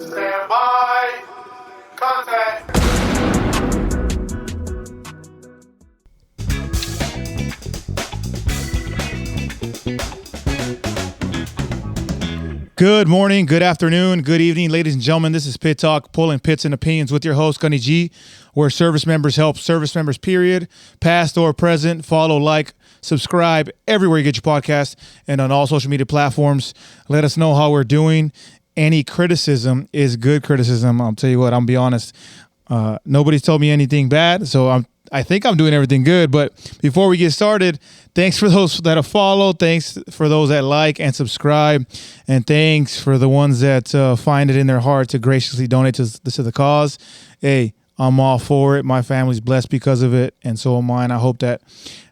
Stand by. Contact. Good morning, good afternoon, good evening, ladies and gentlemen. This is Pit Talk, pulling pits and opinions with your host, Gunny G, where service members help service members, period, past or present. Follow, like, subscribe everywhere you get your podcast and on all social media platforms. Let us know how we're doing. Any criticism is good criticism. I'll tell you what, I'll be honest. Nobody's told me anything bad, so I think I'm doing everything good. But before we get started, thanks for those that have followed. Thanks for those that like and subscribe. And thanks for the ones that find it in their heart to graciously donate to the cause. Hey, I'm all for it. My family's blessed because of it, and so am I. And I hope that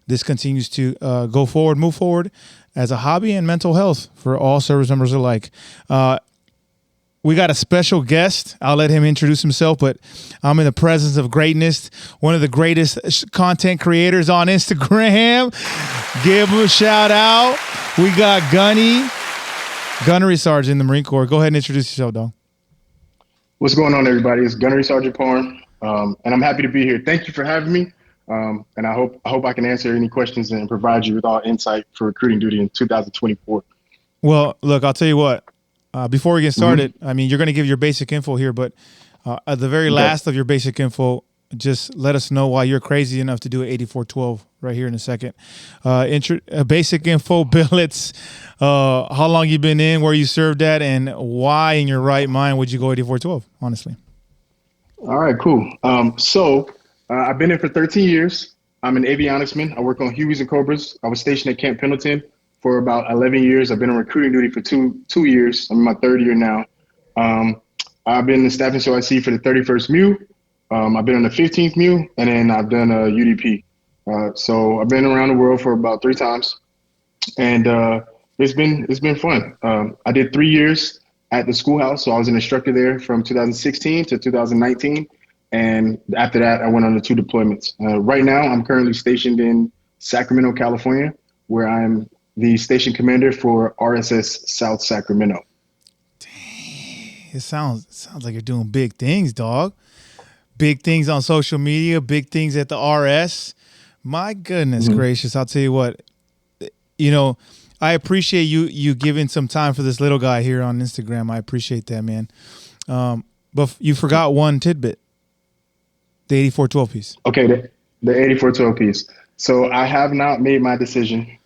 this continues to go forward, move forward as a hobby and mental health for all service members alike. We got a special guest. I'll let him introduce himself, but I'm in the presence of greatness, one of the greatest content creators on Instagram. Give him a shout out. We got Gunnery Sergeant in the Marine Corps. Go ahead and introduce yourself, dog. What's going on, everybody? It's Gunnery Sergeant Parham, and I'm happy to be here. Thank you for having me, and I hope I can answer any questions and provide you with all insight for recruiting duty in 2024. Well, look, I'll tell you what. Before we get started, I mean, you're going to give your basic info here, but at the very last of your basic info, just let us know why you're crazy enough to do an 8412 right here in a second. Basic info, billets, how long you been in, where you served at, and why in your right mind would you go 8412, honestly? All right, cool. So I've been in for 13 years. I'm an avionicsman. I work on Hueys and Cobras. I was stationed at Camp Pendleton for about 11 years. I've been on recruiting duty for two years. I'm in my third year now. I've been in the staffing SOIC for the 31st MEU. I've been on the 15th MEU, and then I've done a UDP. So I've been around the world for about 3 times, and it's been fun. I did 3 years at the schoolhouse, so I was an instructor there from 2016 to 2019, and after that, I went on the 2 deployments. Right now, I'm currently stationed in Sacramento, California, where I'm the station commander for RSS South Sacramento. Dang, it sounds like you're doing big things, dog. Big things on social media, big things at the RS. My goodness gracious, I'll tell you what. You know, I appreciate you giving some time for this little guy here on Instagram. I appreciate that, man. But you forgot one tidbit. The 8412 piece. Okay, the 8412 piece. So I have not made my decision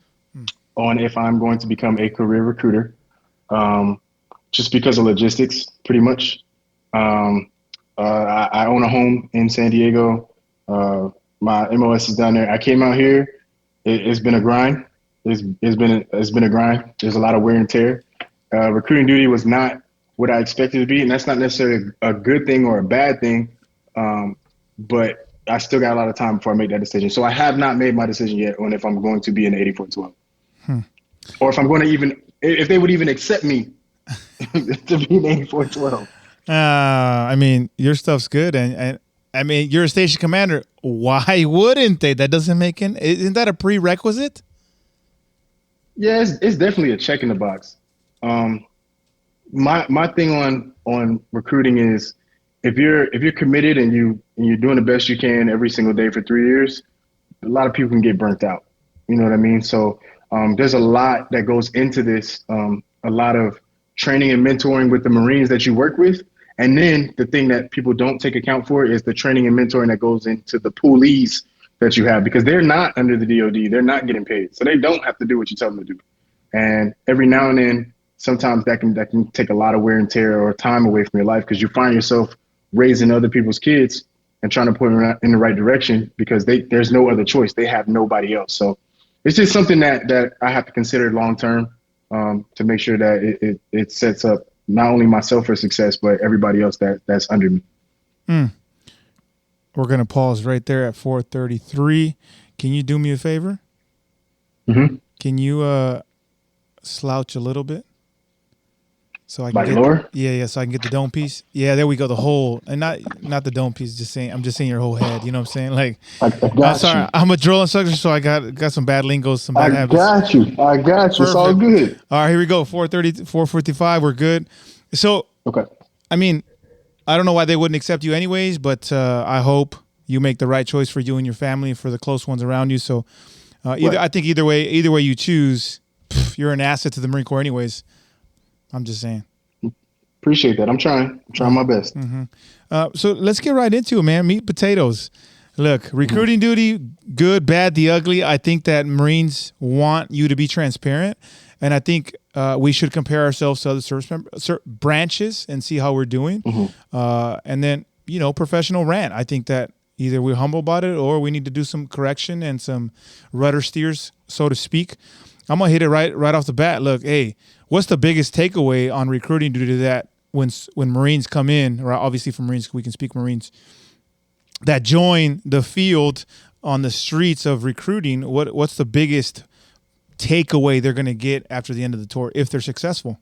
on if I'm going to become a career recruiter, just because of logistics, pretty much. I own a home in San Diego. My MOS is down there. I came out here. It's been a grind. It's been a grind. There's a lot of wear and tear. Recruiting duty was not what I expected it to be, and that's not necessarily a good thing or a bad thing. But I still got a lot of time before I make that decision. So I have not made my decision yet on if I'm going to be in the 8412. Or if I'm going to if they would even accept me to be in 8412. I mean, your stuff's good. And I mean, you're a station commander. Why wouldn't they? That doesn't make isn't that a prerequisite? Yeah, it's definitely a check in the box. My thing on recruiting is if you're committed and you're doing the best you can every single day for 3 years, a lot of people can get burnt out. You know what I mean? So there's a lot that goes into this, a lot of training and mentoring with the Marines that you work with. And then the thing that people don't take account for is the training and mentoring that goes into the poolies that you have, because they're not under the DOD. They're not getting paid. So they don't have to do what you tell them to do. And every now and then, sometimes that can take a lot of wear and tear or time away from your life, because you find yourself raising other people's kids and trying to put them in the right direction because there's no other choice. They have nobody else. So it's just something that I have to consider long term to make sure that it sets up not only myself for success, but everybody else that's under me. We're going to pause right there at 4:33. Can you do me a favor? Can you slouch a little bit? So I can get lower? Yeah, so I can get the dome piece. Yeah, there we go. The whole, and not the dome piece. I'm just saying your whole head. You know what I'm saying? Like, I'm sorry, I'm a drill instructor, so I got some bad lingo, some bad habits. I got you. Perfect. It's all good. All right, here we go. 4:30, 4:55. We're good. So, okay. I mean, I don't know why they wouldn't accept you anyways, but I hope you make the right choice for you and your family and for the close ones around you. So I think either way you choose, you're an asset to the Marine Corps anyways. I'm just saying. Appreciate that. I'm trying my best. So let's get right into it, man. Meat potatoes. Look, recruiting duty, good, bad, the ugly. I think that Marines want you to be transparent, and I think we should compare ourselves to other service branches and see how we're doing. And then, professional rant. I think that either we're humble about it or we need to do some correction and some rudder steers, so to speak. I'm gonna hit it right off the bat. Look, hey, what's the biggest takeaway on recruiting duty that when Marines come in, or obviously for Marines, we can speak Marines, that join the field on the streets of recruiting, what's the biggest takeaway they're going to get after the end of the tour if they're successful?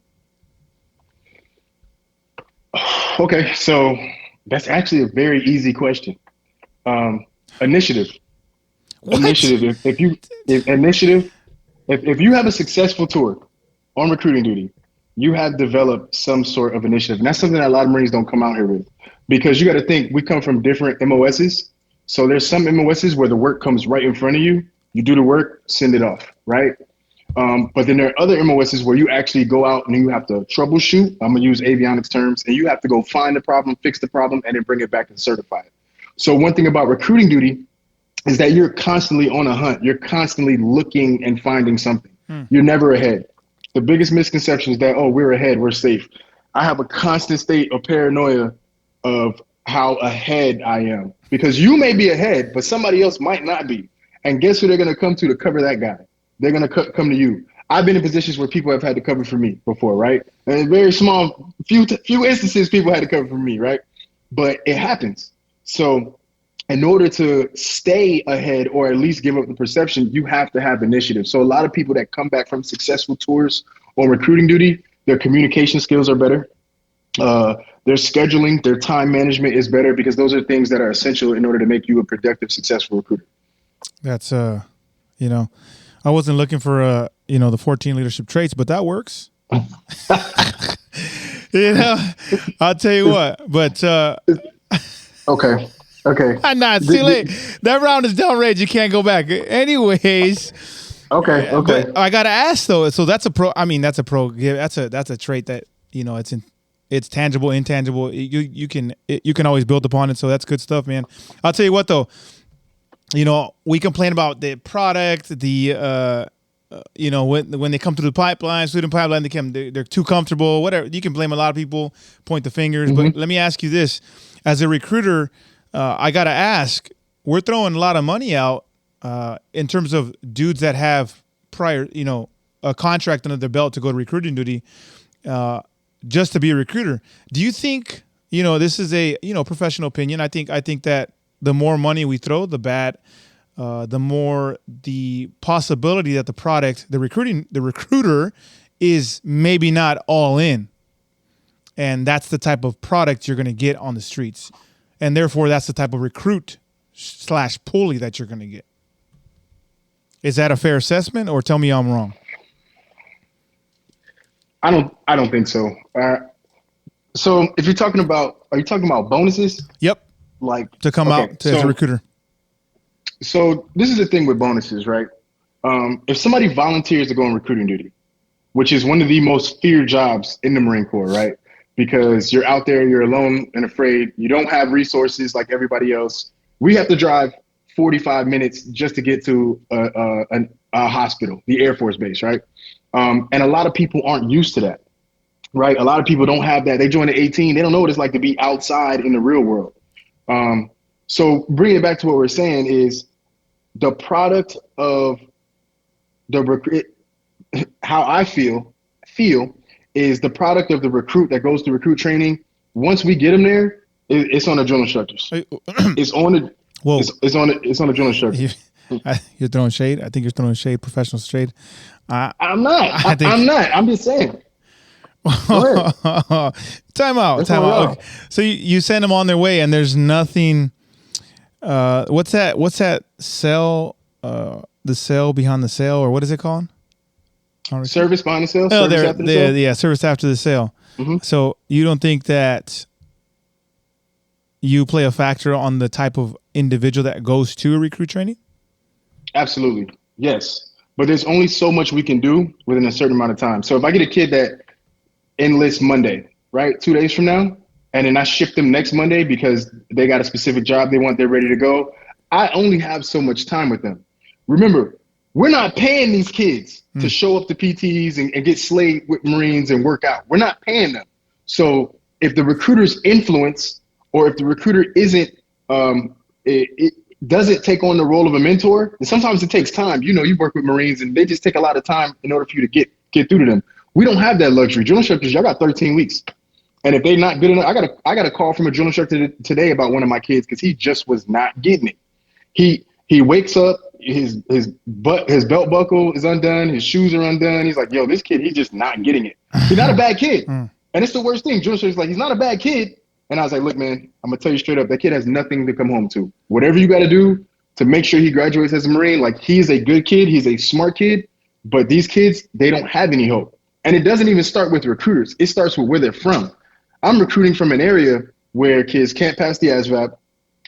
Okay, so that's actually a very easy question. Initiative. What? Initiative. If you have a successful tour on recruiting duty, you have developed some sort of initiative. And that's something that a lot of Marines don't come out here with. Because you got to think, we come from different MOSs. So there's some MOSs where the work comes right in front of you. You do the work, send it off, right? But then there are other MOSs where you actually go out and you have to troubleshoot. I'm going to use avionics terms. And you have to go find the problem, fix the problem, and then bring it back and certify it. So one thing about recruiting duty is that you're constantly on a hunt. You're constantly looking and finding something. You're never ahead. The biggest misconception is that, we're ahead, we're safe. I have a constant state of paranoia of how ahead I am, because you may be ahead, but somebody else might not be. And guess who they're going to come to cover that guy? They're going to come to you. I've been in positions where people have had to cover for me before, right? And in very small, few instances, people had to cover for me, right? But it happens. So in order to stay ahead, or at least give up the perception, you have to have initiative. So a lot of people that come back from successful tours on recruiting duty, their communication skills are better. Their scheduling, their time management is better, because those are things that are essential in order to make you a productive, successful recruiter. That's, I wasn't looking for, the 14 leadership traits, but that works. I'll tell you what, but. Okay. I'm not too late. That round is downrange. You can't go back. Anyways. Okay. But I got to ask though. So that's a pro. I mean, that's a pro. Yeah, that's a trait that, it's tangible, intangible. You can always build upon it. So that's good stuff, man. I'll tell you what though, we complain about the product, when they come through the pipeline, student pipeline, they're too comfortable, whatever. You can blame a lot of people, point the fingers. But let me ask you this. As a recruiter, I got to ask, we're throwing a lot of money out in terms of dudes that have prior, a contract under their belt to go to recruiting duty, just to be a recruiter. Do you think, this is a, professional opinion. I think that the more money we throw, the more the possibility that the recruiter is maybe not all in. And that's the type of product you're going to get on the streets. And therefore, that's the type of recruit / pulley that you're going to get. Is that a fair assessment, or tell me I'm wrong? I don't think so. So if are you talking about bonuses? Yep. Like to come out as a recruiter. So this is the thing with bonuses, right? If somebody volunteers to go on recruiting duty, which is one of the most feared jobs in the Marine Corps, right? Because you're out there, you're alone and afraid. You don't have resources like everybody else. We have to drive 45 minutes just to get to a hospital, the Air Force base, right? And a lot of people aren't used to that, right? A lot of people don't have that. They join at 18. They don't know what it's like to be outside in the real world. So bringing it back to what we're saying is the product of how I feel is the product of the recruit that goes to recruit training. Once we get them there, it's on the drill instructors. It's on the drill instructors. You're throwing shade. I think you're throwing shade, professional shade. I'm not. I'm not. I'm just saying. Time out. Okay. So you send them on their way, and there's nothing. What's that cell? The cell behind the cell, or what is it called? Service behind the sale. Oh, Service after the sale. yeah, service after the sale. Mm-hmm. So you don't think that you play a factor on the type of individual that goes to a recruit training? Absolutely. Yes. But there's only so much we can do within a certain amount of time. So if I get a kid that enlists Monday, right, 2 days from now, and then I ship them next Monday because they got a specific job they want, they're ready to go, I only have so much time with them. Remember, we're not paying these kids to show up to PTs and get slayed with Marines and work out. We're not paying them. So if the recruiter's influence, or if the recruiter isn't, it doesn't take on the role of a mentor, and sometimes it takes time. You know, you work with Marines and they just take a lot of time in order for you to get through to them. We don't have that luxury. Drill instructors, y'all got 13 weeks. And if they're not good enough, I got a call from a drill instructor today about one of my kids because he just was not getting it. He wakes up, his belt buckle is undone, his shoes are undone. He's like, yo, this kid, he's just not getting it. He's not a bad kid. And it's the worst thing. Drill instructor's like, he's not a bad kid. And I was like, look, man, I'm going to tell you straight up, that kid has nothing to come home to. Whatever you got to do to make sure he graduates as a Marine, like, he's a good kid, he's a smart kid, but these kids, they don't have any hope. And it doesn't even start with recruiters. It starts with where they're from. I'm recruiting from an area where kids can't pass the ASVAB,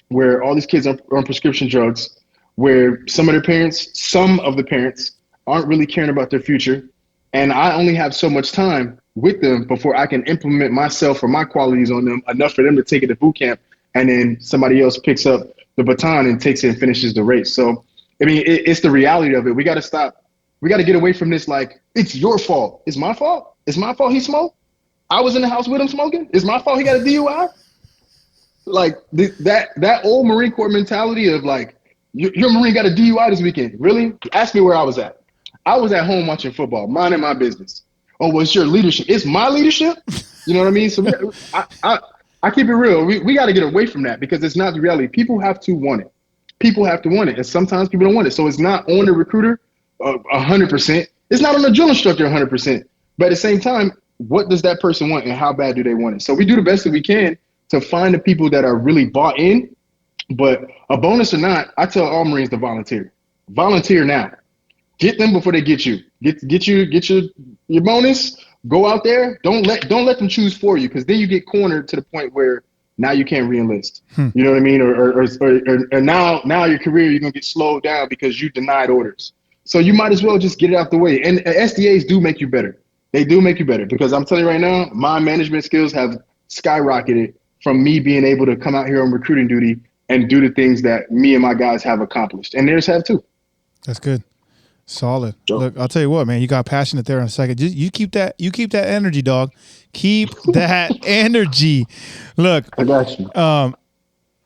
where all these kids are on prescription drugs, where some of the parents aren't really caring about their future. And I only have so much time with them before I can implement myself or my qualities on them enough for them to take it to boot camp. And then somebody else picks up the baton and takes it and finishes the race. So, I mean, it's the reality of it. We got to stop. We got to get away from this. Like, it's your fault. It's my fault. It's my fault he smoked. I was in the house with him smoking. It's my fault he got a DUI. Like, that old Marine Corps mentality of like, your Marine got a DUI this weekend. Really? Ask me where I was at. I was at home watching football, minding my business. Oh, well, it's your leadership. It's my leadership. You know what I mean? So I keep it real. We got to get away from that because it's not the reality. People have to want it. People have to want it. And sometimes people don't want it. So it's not on the recruiter 100%. It's not on the drill instructor 100%. But at the same time, what does that person want and how bad do they want it? So we do the best that we can to find the people that are really bought in. But a bonus or not, I tell all Marines to volunteer. Volunteer now. Get them before they get you. Get your bonus. Go out there. Don't let them choose for you, because then you get cornered to the point where now you can't re-enlist. You know what I mean? Or now your career, you're gonna get slowed down because you denied orders. So you might as well just get it out the way. And SDAs do make you better. They do make you better, because I'm telling you right now, my management skills have skyrocketed from me being able to come out here on recruiting duty and do the things that me and my guys have accomplished, and theirs have too. That's good. Solid. Sure. Look, I'll tell you what, man, you got passionate there in a second. Just, you keep that energy, dog. Keep that energy. Look, I got you.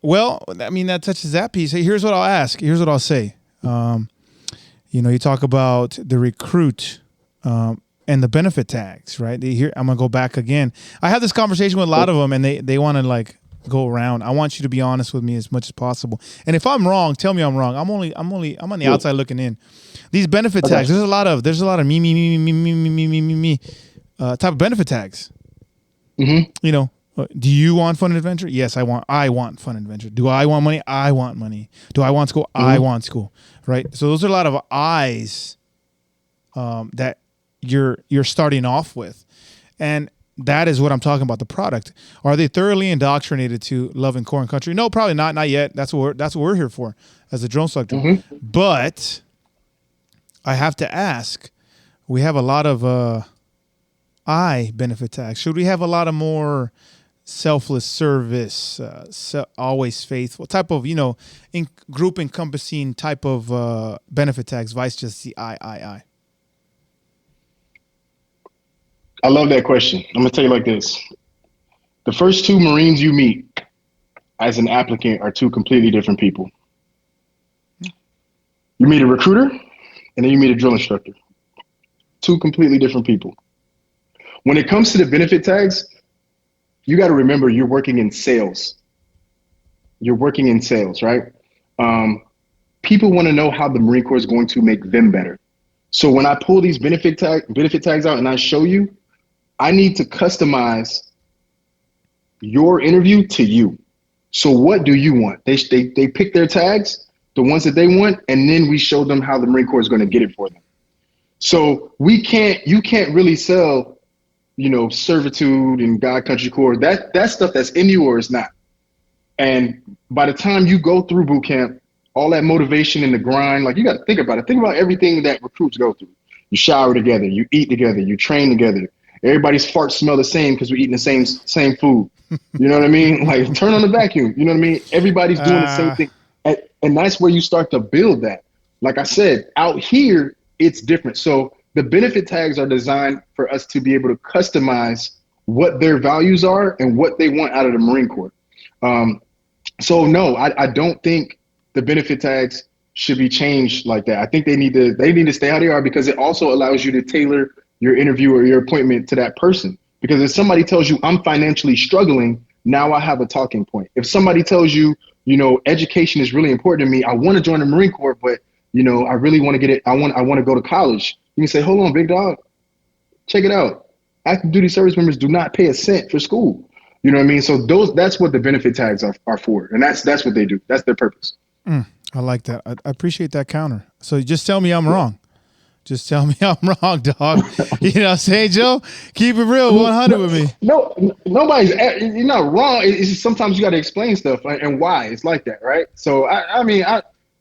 Well, I mean, that touches that piece. Hey, here's what I'll ask. Here's what I'll say. You talk about the recruit and the benefit tags, right? I'm going to go back again. I have this conversation with a lot of them, and they want to like go around. I want you to be honest with me as much as possible. And if I'm wrong, tell me I'm wrong. I'm on the outside looking in. These benefit tags, there's a lot of me type of benefit tags. Mm-hmm. Do you want fun and adventure? Yes, I want fun and adventure. Do I want money? I want money. Do I want school? Mm-hmm. I want school. Right? So those are a lot of I's that you're starting off with. And that is what I'm talking about, the product. Are they thoroughly indoctrinated to loving core and country? No, probably not. Not yet. That's what we're here for as a drone instructor. Mm-hmm. But I have to ask, we have a lot of I benefit tags. Should we have a lot of more selfless service, always faithful type of, group encompassing type of benefit tags, vice just the I? I love that question. I'm going to tell you like this. The first two Marines you meet as an applicant are two completely different people. You meet a recruiter, and then you meet a drill instructor. Two completely different people. When it comes to the benefit tags, you got to remember you're working in sales. You're working in sales, right? People want to know how the Marine Corps is going to make them better. So when I pull these benefit tags out and I show you, I need to customize your interview to you. So what do you want? They pick their tags, the ones that they want, and then we show them how the Marine Corps is going to get it for them. So you can't really sell, servitude and God Country Core. That stuff that's in you or it's not. And by the time you go through boot camp, all that motivation and the grind, like you got to think about it. Think about everything that recruits go through. You shower together, you eat together, you train together. Everybody's farts smell the same because we're eating the same food. You know what I mean? Like turn on the vacuum. You know what I mean? Everybody's doing the same thing. And that's where you start to build that. Like I said, out here, it's different. So the benefit tags are designed for us to be able to customize what their values are and what they want out of the Marine Corps. So no, I don't think the benefit tags should be changed like that. I think they need to stay how they are because it also allows you to tailor your interview or your appointment to that person. Because if somebody tells you I'm financially struggling, now I have a talking point. If somebody tells you, education is really important to me, I want to join the Marine Corps, but I really want to get it. I want to go to college. You can say, hold on, big dog, check it out. Active duty service members do not pay a cent for school. You know what I mean? So that's what the benefit tags are for. And that's what they do. That's their purpose. I like that. I appreciate that counter. So just tell me I'm wrong. Just tell me I'm wrong, dog. You know what I'm saying, Joe? Keep it real 100 with me. No, you're not wrong. It's just sometimes you got to explain stuff and why it's like that, right? So, I mean,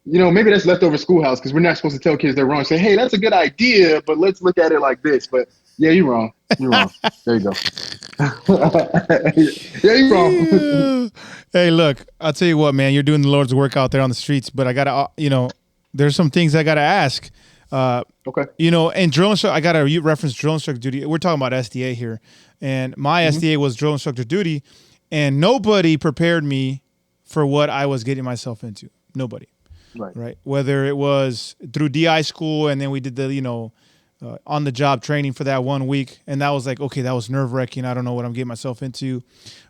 maybe that's leftover schoolhouse because we're not supposed to tell kids they're wrong. Say, hey, that's a good idea, but let's look at it like this. But yeah, you're wrong. You're wrong. There you go. Yeah, you're wrong. Hey, look, I'll tell you what, man, you're doing the Lord's work out there on the streets, but I got to, there's some things I got to ask. Okay. And drill instructor, I got to reference drill instructor duty. We're talking about SDA here. And my SDA was drill instructor duty, and nobody prepared me for what I was getting myself into. Nobody. Right. Whether it was through DI school, and then we did the, on the job training for that 1 week. And that was like, okay, that was nerve wracking. I don't know what I'm getting myself into.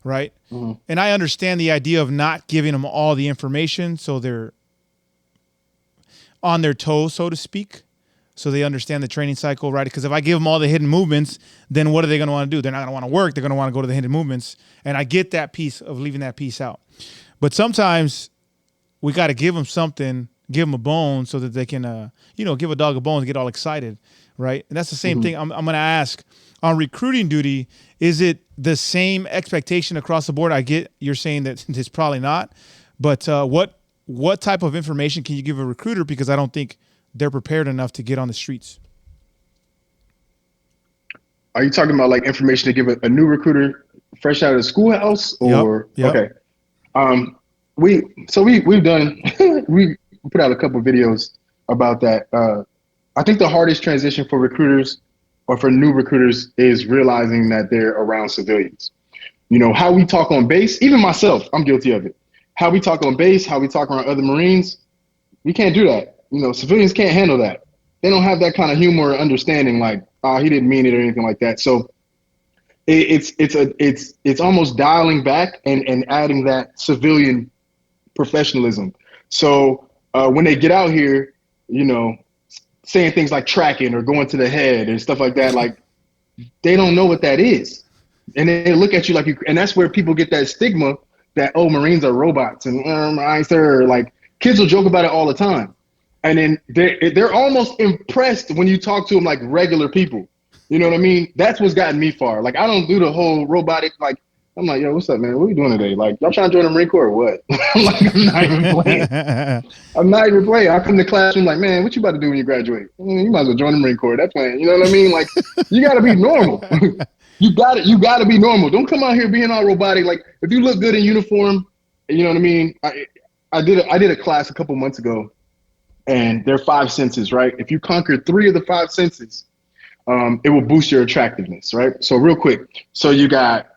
Right. Mm-hmm. And I understand the idea of not giving them all the information. So they're on their toes, so to speak. So they understand the training cycle, right? Because if I give them all the hidden movements, then what are they going to want to do? They're not going to want to work. They're going to want to go to the hidden movements. And I get that piece of leaving that piece out. But sometimes we got to give them something, give them a bone so that they can, give a dog a bone and get all excited, right? And that's the same thing I'm going to ask. On recruiting duty, is it the same expectation across the board? I get you're saying that it's probably not. But what type of information can you give a recruiter? Because I don't think they're prepared enough to get on the streets. Are you talking about like information to give a new recruiter fresh out of the schoolhouse or? Yep. Okay. We've done, we put out a couple of videos about that. I think the hardest transition for recruiters or for new recruiters is realizing that they're around civilians. How we talk on base, even myself, I'm guilty of it. How we talk on base, how we talk around other Marines, we can't do that. Civilians can't handle that. They don't have that kind of humor or understanding like, he didn't mean it or anything like that. So it's almost dialing back and adding that civilian professionalism. So when they get out here, saying things like tracking or going to the head and stuff like that, like they don't know what that is. And they look at you like and that's where people get that stigma that, oh, Marines are robots and like kids will joke about it all the time. And then they're almost impressed when you talk to them like regular people. You know what I mean? That's what's gotten me far. Like, I don't do the whole robotic, like, I'm like, yo, what's up, man? What are you doing today? Like, y'all trying to join the Marine Corps or what? I'm like, I'm not even playing. I come to classroom like, man, what you about to do when you graduate? You might as well join the Marine Corps. That plan. You know what I mean? Like, you got to be normal. You got to be normal. Don't come out here being all robotic. Like, if you look good in uniform, you know what I mean? I did a class a couple months ago. And there are 5 senses, right? If you conquer 3 of the 5 senses, it will boost your attractiveness, right? So real quick. So you got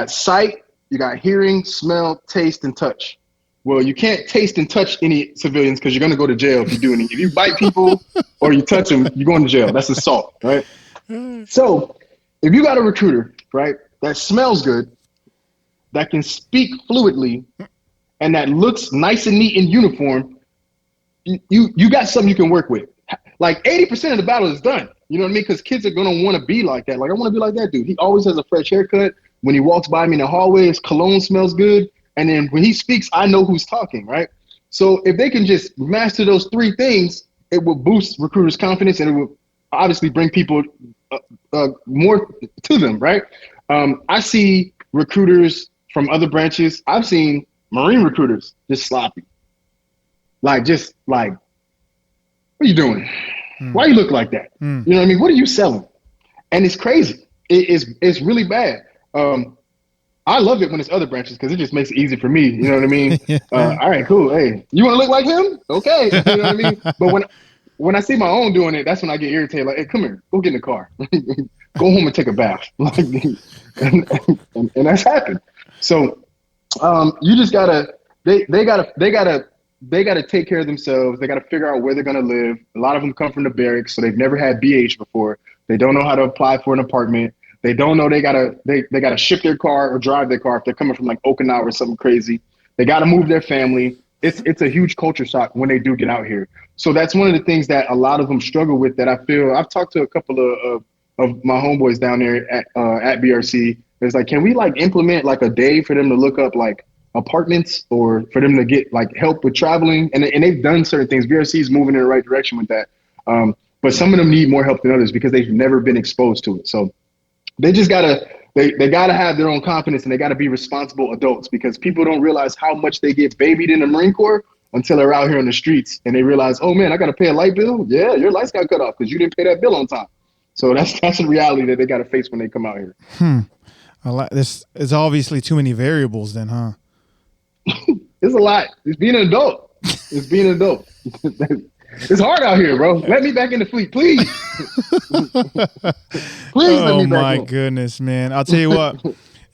sight, you got hearing, smell, taste, and touch. Well, you can't taste and touch any civilians because you're going to go to jail if you do any. If you bite people or you touch them, you're going to jail. That's assault, right? So if you got a recruiter, right, that smells good, that can speak fluidly, and that looks nice and neat in uniform, you got something you can work with. Like 80% of the battle is done. You know what I mean? Because kids are going to want to be like that. Like, I want to be like that dude. He always has a fresh haircut. When he walks by me in the hallway, his cologne smells good. And then when he speaks, I know who's talking, right? So if they can just master those 3 things, it will boost recruiters' confidence and obviously bring people more to them, right? I see recruiters from other branches. I've seen Marine recruiters just sloppy, just like, what are you doing? Why you look like that? You know what I mean? What are you selling? And it's crazy. It's really bad. I love it when it's other branches because it just makes it easy for me. You know what I mean? All right, cool. Hey, you want to look like him? Okay. You know what I mean? But when I see my own doing it, that's when I get irritated. Like, hey, come here, go get in the car, go home and take a bath. And that's happened. So you just gotta they gotta take care of themselves. They gotta figure out where they're gonna live. A lot of them come from the barracks, so they've never had BH before. They don't know how to apply for an apartment. They don't know they gotta ship their car or drive their car if they're coming from like Okinawa or something crazy. They gotta move their family. It's a huge culture shock when they do get out here. So that's one of the things that a lot of them struggle with. That I feel I've talked to a couple of my homeboys down there at BRC. It's like, can we like implement like a day for them to look up like apartments or for them to get like help with traveling? And they've done certain things. BRC is moving in the right direction with that. But some of them need more help than others because they've never been exposed to it. So they just they gotta have their own confidence and they gotta be responsible adults because people don't realize how much they get babied in the Marine Corps until they're out here on the streets and they realize, oh man, I gotta pay a light bill. Yeah, your lights got cut off because you didn't pay that bill on time. So that's the reality that they gotta face when they come out here. This is obviously too many variables then, huh? It's a lot. It's being an adult. It's being an adult. It's hard out here, bro. Let me back in the fleet, please. Please let me back in. Oh, my goodness, man. I'll tell you what.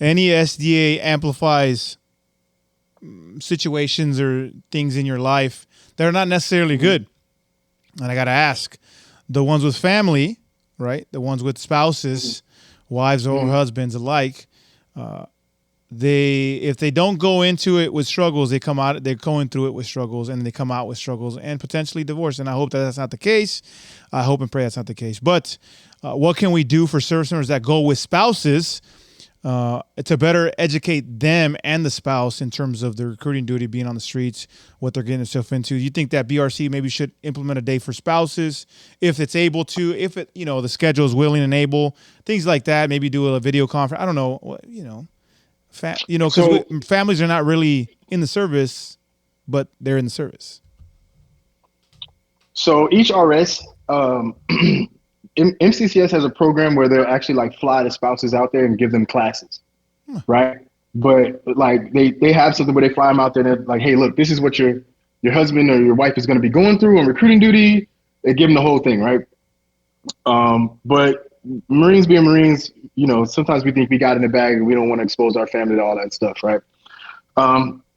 Any SDA amplifies situations or things in your life that are not necessarily good. And I got to ask, the ones with family, right? The ones with spouses, wives or husbands alike, if they don't go into it with struggles, they're going through it with struggles and they come out with struggles and potentially divorce. And I hope that that's not the case. I hope and pray that's not the case. But what can we do for service members that go with spouses to better educate them and the spouse in terms of the recruiting duty, being on the streets, what they're getting themselves into? You think that BRC maybe should implement a day for spouses if it's able to, if it, the schedule is willing and able, things like that, maybe do a video conference. I don't know, because families are not really in the service, but they're in the service. So each RS, MCCS has a program where they'll actually like fly the spouses out there and give them classes, right? But like they have something where they fly them out there and they're like, hey, look, this is what your husband or your wife is going to be going through on recruiting duty. They give them the whole thing, right? But Marines being Marines, sometimes we think we got in the bag and we don't want to expose our family to all that stuff, right?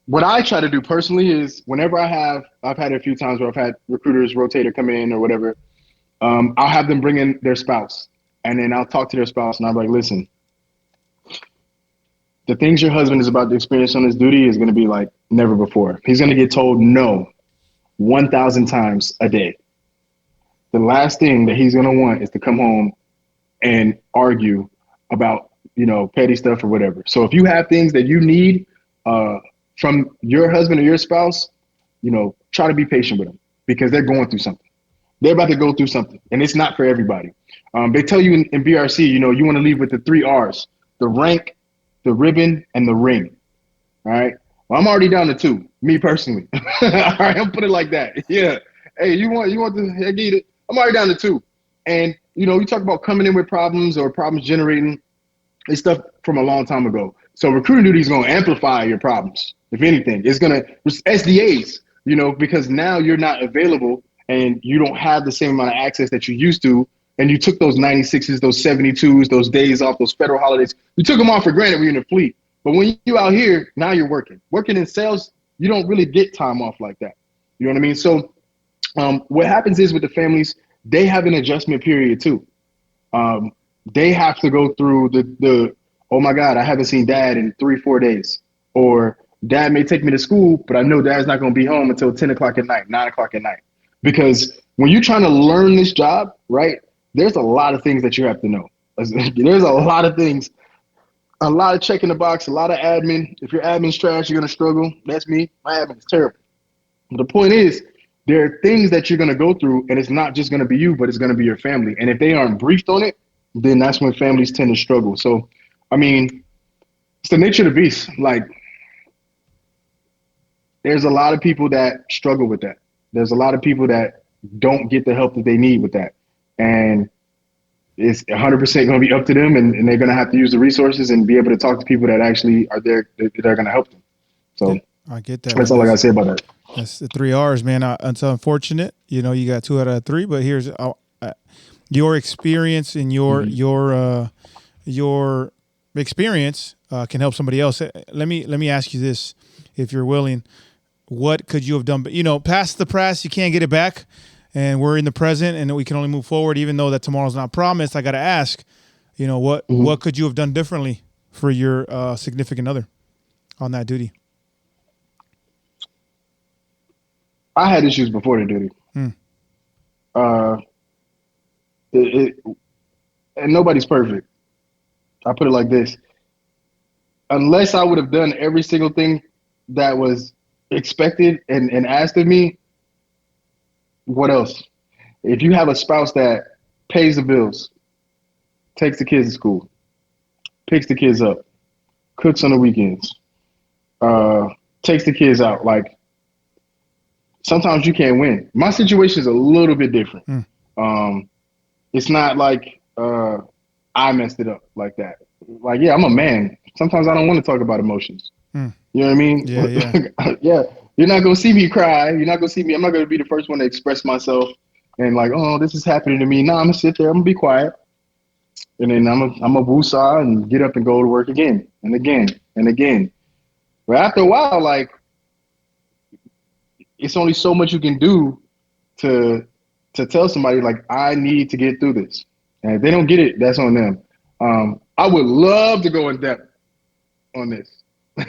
What I try to do personally is whenever I've had a few times where I've had recruiters rotate or come in or whatever, I'll have them bring in their spouse and then I'll talk to their spouse and I'm like, listen, the things your husband is about to experience on his duty is going to be like never before. He's going to get told no 1,000 times a day. The last thing that he's going to want is to come home and argue about, petty stuff or whatever. So if you have things that you need from your husband or your spouse, try to be patient with them because they're going through something. They're about to go through something, and it's not for everybody. They tell you in BRC, you want to leave with the 3 R's: the rank, the ribbon, and the ring. All right. Well, I'm already down to 2, me personally. All right, I'll put it like that. Yeah. Hey, you want the? I get it. I'm already down to 2, and you talk about coming in with problems or problems generating. It's stuff from a long time ago. So recruiting duty is going to amplify your problems. If anything, it's going to SDAs, because now you're not available and you don't have the same amount of access that you used to. And you took those 96s, those 72s, those days off, those federal holidays. You took them off for granted when you're in the fleet. But when you out here, now you're working. Working in sales, you don't really get time off like that. You know what I mean? So what happens is with the families, they have an adjustment period too. They have to go through the oh my God, I haven't seen dad in 3-4 days. Or dad may take me to school, but I know dad's not going to be home until 10 o'clock at night, 9 o'clock at night. Because when you're trying to learn this job, right, there's a lot of things that you have to know. There's a lot of things, a lot of checking the box, a lot of admin. If your admin's trash, you're going to struggle. That's me. My admin is terrible. But the point is, there are things that you're going to go through, and it's not just going to be you, but it's going to be your family. And if they aren't briefed on it, then that's when families tend to struggle. So, I mean, it's the nature of the beast. Like, there's a lot of people that struggle with that. There's a lot of people that don't get the help that they need with that. And it's 100% going to be up to them, and they're going to have to use the resources and be able to talk to people that actually are there, that are going to help them. So I get that. That's all I got to say about that. That's the 3 R's, man. It's unfortunate. You know, you got 2 out of 3, but here's your experience and your experience can help somebody else. Let me ask you this, if you're willing. What could you have done? You know, past the past, you can't get it back, and we're in the present, and we can only move forward, even though that tomorrow's not promised. I got to ask, you know, what could you have done differently for your significant other on that duty? I had issues before the duty. And nobody's perfect. I put it like this. Unless I would have done every single thing that was expected and asked of me, what else? If you have a spouse that pays the bills, takes the kids to school, picks the kids up, cooks on the weekends, takes the kids out, like, sometimes you can't win. My situation is a little bit different. It's not like I messed it up like that. Like, yeah, I'm a man. Sometimes I don't want to talk about emotions. You know what I mean? Yeah. Yeah. You're not going to see me cry. You're not going to see me. I'm not going to be the first one to express myself and like, oh, this is happening to me. No, I'm going to sit there. I'm going to be quiet. And then I'm a woosah and get up and go to work again and again and again. But after a while, like, it's only so much you can do to tell somebody, like, I need to get through this. And if they don't get it, that's on them. I would love to go in depth on this.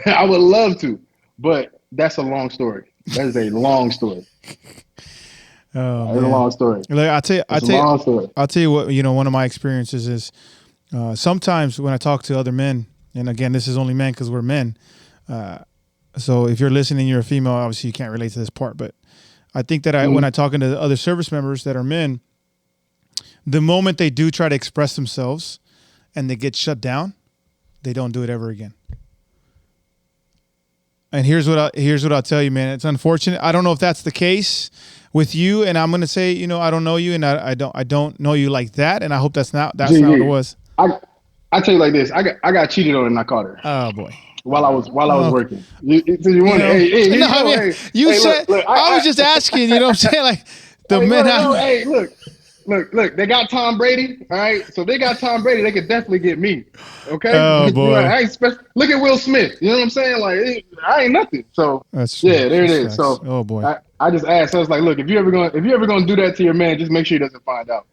I would love to, but that's a long story. That is a long story. Oh, that's a long story. Like, I'll tell you what, you know, one of my experiences is sometimes when I talk to other men, and again, this is only men because we're men. So if you're listening, you're a female, obviously you can't relate to this part, but I think that when I talk to other service members that are men, the moment they do try to express themselves and they get shut down, they don't do it ever again. And here's what I'll tell you, man. It's unfortunate. I don't know if that's the case with you, and I'm gonna say, you know, I don't know you, and I don't know you like that, and I hope that's not what it was. I tell you like this. I got cheated on and I caught her. Oh boy. While I was working. I was just asking, you know what I'm saying? Like the men. Look, they got Tom Brady, all right? So they got Tom Brady, they could definitely get me, okay? Oh, boy. Look at Will Smith, you know what I'm saying? Like, I ain't nothing. So, there it is. So, oh, boy. I just asked, I was like, look, if you ever gonna do that to your man, just make sure he doesn't find out.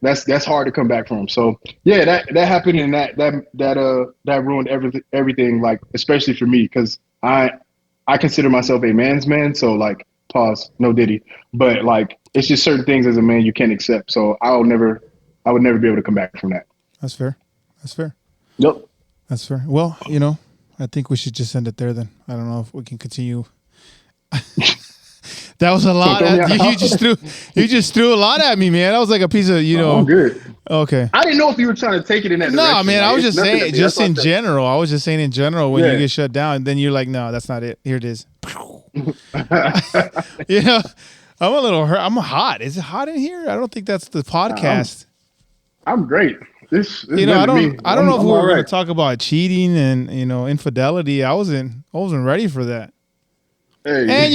That's hard to come back from. So, yeah, that happened, and that ruined everything, like, especially for me, because I consider myself a man's man, so, like, pause, no Diddy. But, like, it's just certain things as a man you can't accept. So I would never be able to come back from that. That's fair. Yep. That's fair. Well, you know, I think we should just end it there then. I don't know if we can continue. That was a lot. You just threw a lot at me, man. That was like a piece of, you know. I'm good. Okay. I didn't know if you were trying to take it in that direction. No, man, like, I was just saying, just in general. I was just saying in general, when you get shut down, then you're like, no, that's not it. Here it is. You know, I'm a little hurt. I'm hot. Is it hot in here? I don't think that's the podcast. I'm great. This you know, I don't know if we were going to talk about cheating and, you know, infidelity. I wasn't ready for that. Hey. And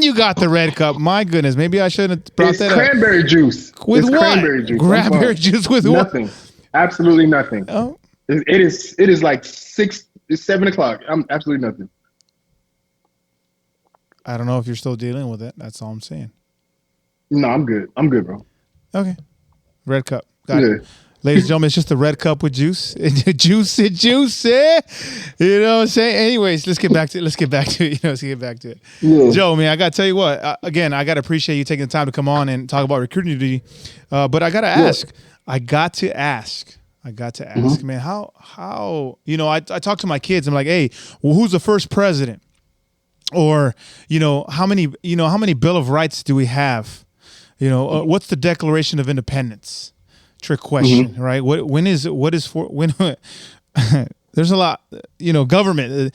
you got the red cup. My goodness, maybe I shouldn't have brought that up. Cranberry juice. With what? Cranberry juice. Cranberry juice with nothing. Absolutely nothing. Oh. It is like 7 o'clock. I'm absolutely nothing. I don't know if you're still dealing with it. That's all I'm saying. No, I'm good. I'm good, bro. Okay. Red cup. Got it. Ladies and gentlemen, it's just the red cup with juice. Juicy. You know what I'm saying? Anyways, let's get back to it. Yeah. Joe, man, I got to tell you what. Again, I got to appreciate you taking the time to come on and talk about recruiting duty. But I got to ask. I got to ask, man, how you know, I talk to my kids. I'm like, hey, well, who's the first president? Or, how many Bill of Rights do we have? What's the Declaration of Independence? Trick question, right? When is there's a lot, government,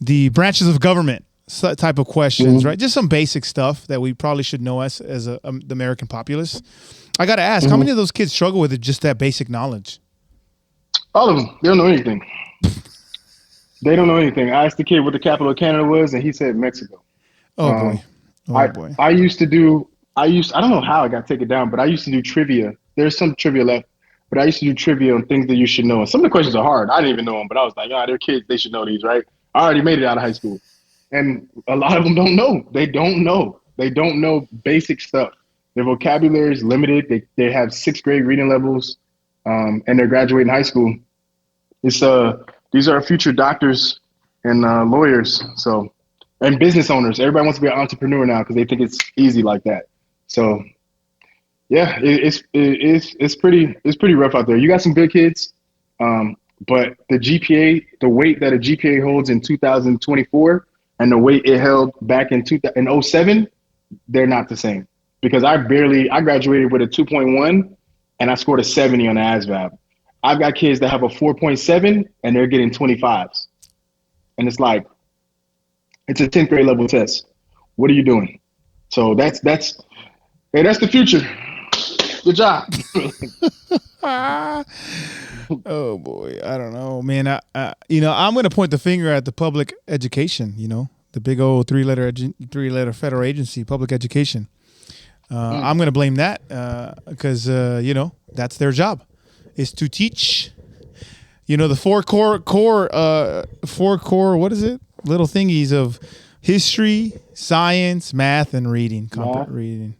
the branches of government type of questions, right? Just some basic stuff that we probably should know as the American populace. I got to ask, how many of those kids struggle with just that basic knowledge? All of them. They don't know anything. They don't know anything. I asked the kid what the capital of Canada was, and he said Mexico. Boy. I used to do, I don't know how I got taken down, but I used to do trivia. There's some trivia left, but I used to do trivia on things that you should know. And some of the questions are hard. I didn't even know them, but I was like, they're kids. They should know these, right? I already made it out of high school. And a lot of them don't know. They don't know. They don't know basic stuff. Their vocabulary is limited. They have 6th grade reading levels, and they're graduating high school. These are future doctors and lawyers, and business owners. Everybody wants to be an entrepreneur now because they think it's easy like that. So, yeah, it's pretty rough out there. You got some good kids, but the GPA, the weight that a GPA holds in 2024 and the weight it held back in 2007, they're not the same. Because I graduated with a 2.1 and I scored a 70 on the ASVAB. I've got kids that have a 4.7 and they're getting 25s. And it's like, it's a 10th grade level test. What are you doing? So that's the future. Good job. Oh boy. I don't know, man. I'm going to point the finger at the public education, the big old three-letter federal agency, public education. I'm going to blame that because, that's their job. Is to teach, the four core, what is it? Little thingies of history, science, math, and reading, reading.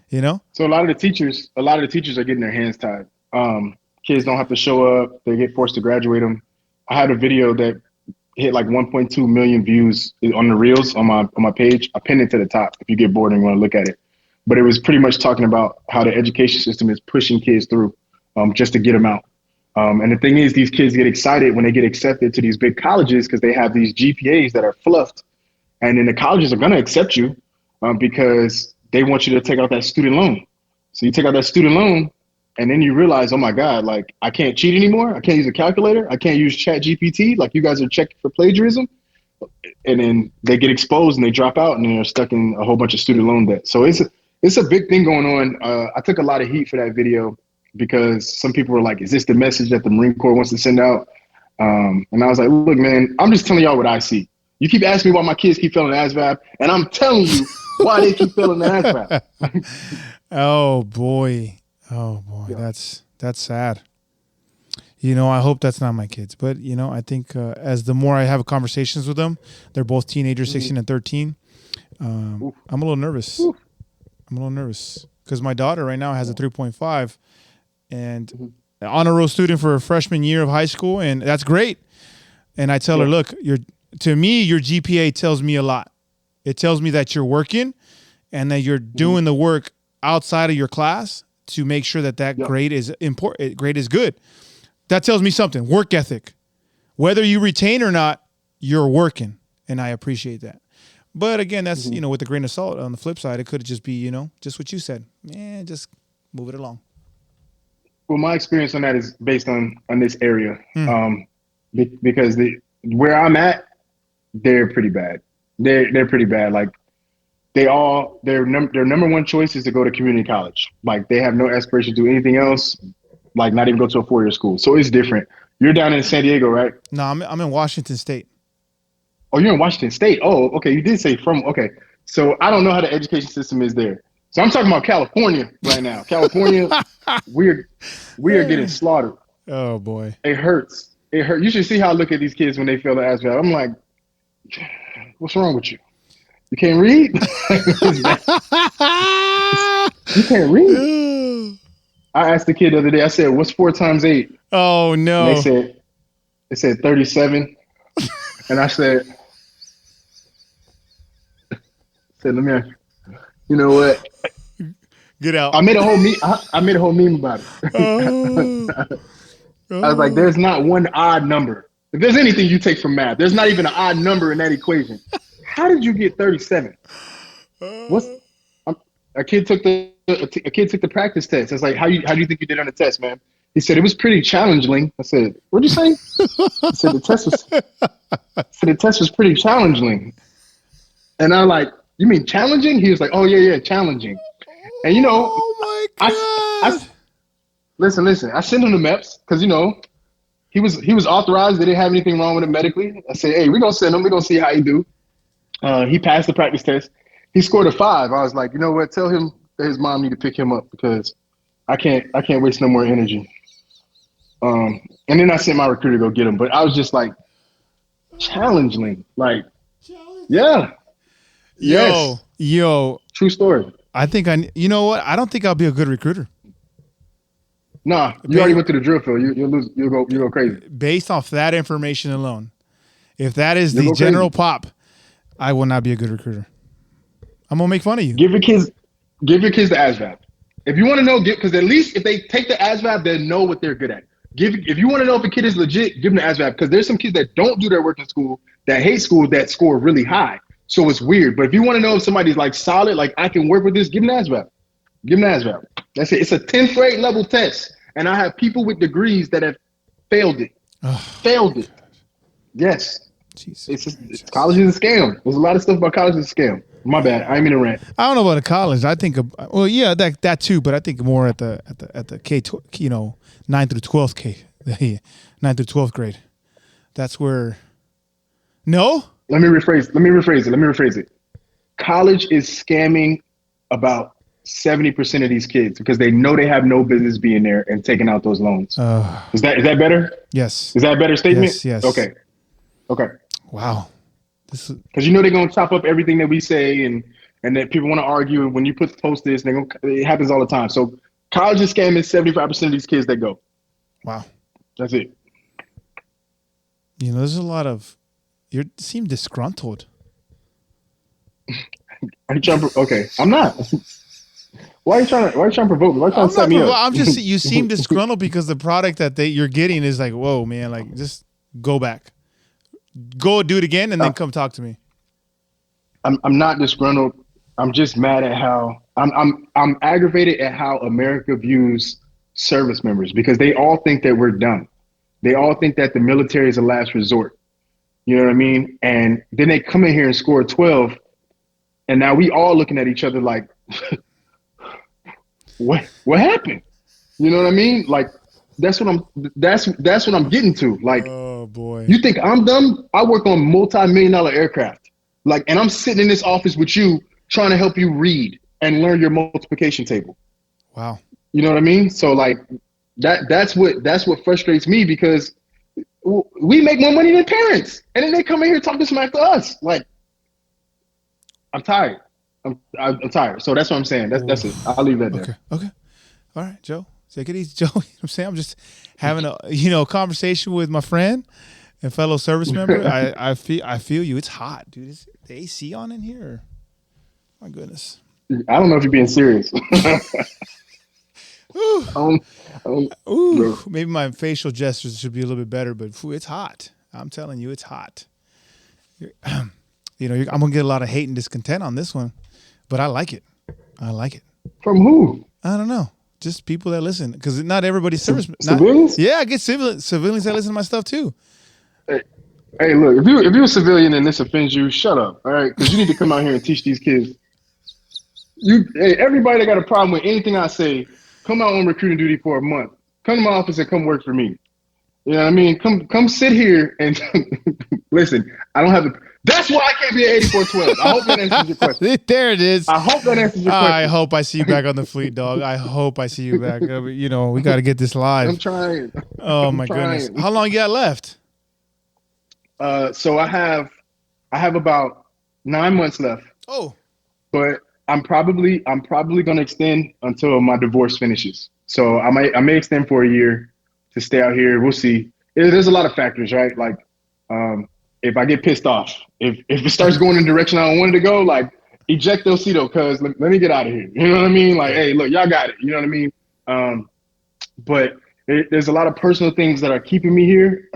Yeah. So a lot of the teachers are getting their hands tied. Kids don't have to show up; they get forced to graduate them. I had a video that hit like 1.2 million views on the reels on my page. I pinned it to the top if you get bored and want to look at it. But it was pretty much talking about how the education system is pushing kids through. Just to get them out. And the thing is, these kids get excited when they get accepted to these big colleges because they have these GPAs that are fluffed. And then the colleges are going to accept you because they want you to take out that student loan. So you take out that student loan and then you realize, oh my God, like I can't cheat anymore. I can't use a calculator. I can't use ChatGPT. Like you guys are checking for plagiarism. And then they get exposed and they drop out and they're stuck in a whole bunch of student loan debt. So it's a big thing going on. I took a lot of heat for that video, because some people were like, is this the message that the Marine Corps wants to send out? And I was like, look, man, I'm just telling y'all what I see. You keep asking me why my kids keep failing the ASVAB, and I'm telling you why they keep failing the ASVAB. Oh, boy. Yeah. That's sad. I hope that's not my kids. But, I think as the more I have conversations with them, they're both teenagers, 16 and 13. I'm a little nervous. I'm a little nervous because my daughter right now has a 3.5. And honor roll student for a freshman year of high school, and that's great. And I tell her, look, to me, your GPA tells me a lot. It tells me that you're working and that you're doing the work outside of your class to make sure that grade is important. Grade is good. That tells me something. Work ethic. Whether you retain or not, you're working, and I appreciate that. But again, that's with a grain of salt. On the flip side, it could just be just what you said. Just move it along. Well, my experience on that is based on this area, because where I'm at, they're pretty bad. They're pretty bad. Like their number one choice is to go to community college. Like they have no aspiration to do anything else, like not even go to a 4-year school. So it's different. You're down in San Diego, right? No, I'm in Washington State. Oh, you're in Washington State. Oh, okay. You did say from. Okay, so I don't know how the education system is there. So I'm talking about California right now. California, we are getting slaughtered. Oh boy, it hurts. It hurts. You should see how I look at these kids when they fail the ASVAB. I'm like, what's wrong with you? You can't read. You can't read. I asked the kid the other day. I said, "What's 4 times 8?" Oh no. And they said 37. And I said, let me ask you. You know what? Get out. I made a whole meme about it. I was like, there's not one odd number. If there's anything you take from math, there's not even an odd number in that equation. how did you get 37? What's a kid took the practice test. It's like, how do you think you did on the test, man? He said it was pretty challenging. I said, what'd you say? He said the test was pretty challenging. And I'm like, you mean challenging? He was like, oh yeah, challenging. And Oh my I God. listen. I sent him the MEPS because he was authorized. They didn't have anything wrong with him medically. I said, hey, we're gonna send him. We're gonna see how he do. He passed the practice test. He scored a 5. I was like, you know what? Tell him that his mom need to pick him up because I can't waste no more energy. And then I sent my recruiter to go get him. But I was just like, challenging. Like, yeah. Yes. Yo. True story. I think you know what? I don't think I'll be a good recruiter. Nah, you already went to the drill field. You'll go crazy. Based off that information alone. If that is You'll the go general crazy. pop, I will not be a good recruiter. I'm gonna make fun of you. Give your kids the ASVAB. If you want to know, because at least if they take the ASVAB, they know what they're good at. If you want to know if a kid is legit, give them the ASVAB because there's some kids that don't do their work in school, that hate school, that score really high. So it's weird. But if you want to know if somebody's like solid, like I can work with this, give them the ASVAB. Give them the ASVAB. That's it. It's a 10th grade level test, and I have people with degrees that have failed it. Failed it. Yes. Jesus. College is a scam. There's a lot of stuff about college is a scam. My bad. I ain't mean to rant. I don't know about a college. I think, yeah, that too, but I think more at the K, 9 through 12th K, 9 through 12th grade. That's where. No. Let me rephrase it. College is scamming about 70% of these kids because they know they have no business being there and taking out those loans. Is that better? Yes. Is that a better statement? Yes. Okay. Wow. Because they're gonna chop up everything that we say and that people want to argue. And when you post this, it happens all the time. So college is scamming 75% of these kids that go. Wow. That's it. There's a lot of. You seem disgruntled. Are you trying to? Okay, I'm not. Why are you trying to provoke me? Why are you trying to set me up? I'm just. You seem disgruntled because the product that you're getting is like, whoa, man, like just go back, go do it again, and then come talk to me. I'm not disgruntled. I'm just mad at how I'm aggravated at how America views service members because they all think that we're dumb. They all think that the military is a last resort. You know what I mean? And then they come in here and score 12, and now we all looking at each other like, what happened? You know what I mean? Like that's what I'm getting to. Like, oh boy, you think I'm dumb? I work on multi-million-dollar aircraft. Like, and I'm sitting in this office with you trying to help you read and learn your multiplication table. Wow. You know what I mean? So like that's what frustrates me because we make more money than parents, and then they come in here talking smack to us. Like, I'm tired. I'm tired. So that's what I'm saying. That's it. I'll leave that there. Okay. All right, Joe. Take it easy, Joe. You know what I'm saying? I'm just having a conversation with my friend and fellow service member. I feel you. It's hot, dude. Is the AC on in here? My goodness. I don't know if you're being serious. Maybe my facial gestures should be a little bit better, but it's hot. I'm telling you, it's hot. I'm gonna get a lot of hate and discontent on this one, but I like it. From who? I don't know. Just people that listen, because not everybody's service. Civilians? Yeah, I get civilians that listen to my stuff too. Hey, look, if you're a civilian and this offends you, shut up, all right? Because you need to come out here and teach these kids. Everybody that got a problem with anything I say, come out on recruiting duty for a month. Come to my office and come work for me. You know what I mean? Come sit here and listen. I don't have the. That's why I can't be at 8412. I hope that answers your question. There it is. I hope that answers your question. I hope I see you back on the fleet, dog. I hope I see you back. We got to get this live. I'm trying. Oh my goodness. How long you got left? So I have about 9 months left. Oh. But I'm probably gonna extend until my divorce finishes. So I may extend for a year to stay out here. We'll see. There's a lot of factors, right? Like, if I get pissed off, if it starts going in the direction I don't want it to go, like ejectocito, cuz let me get out of here. You know what I mean? Like, hey, look, y'all got it. You know what I mean? But there's a lot of personal things that are keeping me here.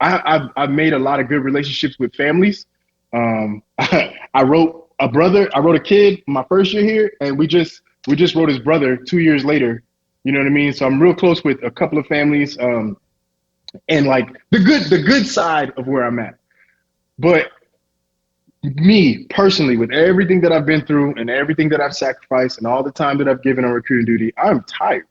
I've made a lot of good relationships with families I wrote a kid my first year here, and we just wrote his brother 2 years later. You know what I mean? So I'm real close with a couple of families, and like the good side of where I'm at. But me personally, with everything that I've been through and everything that I've sacrificed and all the time that I've given on recruiting duty, I'm tired.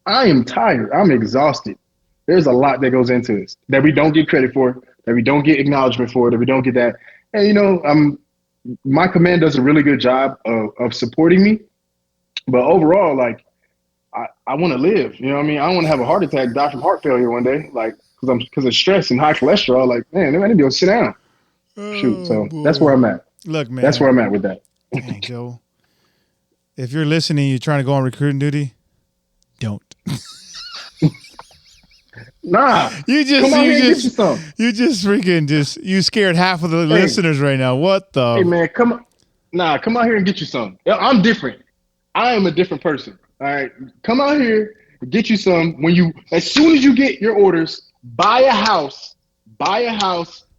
I am tired. I'm exhausted. There's a lot that goes into this that we don't get credit for, that we don't get acknowledgement for, that we don't get that. And my command does a really good job of supporting me. But overall, like I want to live. You know what I mean? I don't want to have a heart attack, die from heart failure one day, like because of stress and high cholesterol. Like, man, I need to go sit down. Shoot. Oh So that's where boy. I'm at. Look, man. That's where I'm at with that. Dang, Joe. If you're listening, you're trying to go on recruiting duty, don't. Nah, You just, come out you here and get you just, some. you just freaking you scared half of the listeners right now. What the? Hey man, come out here and get you some. Yeah, I'm different. I am a different person. All right, come out here and get you some. As soon as you get your orders, buy a house,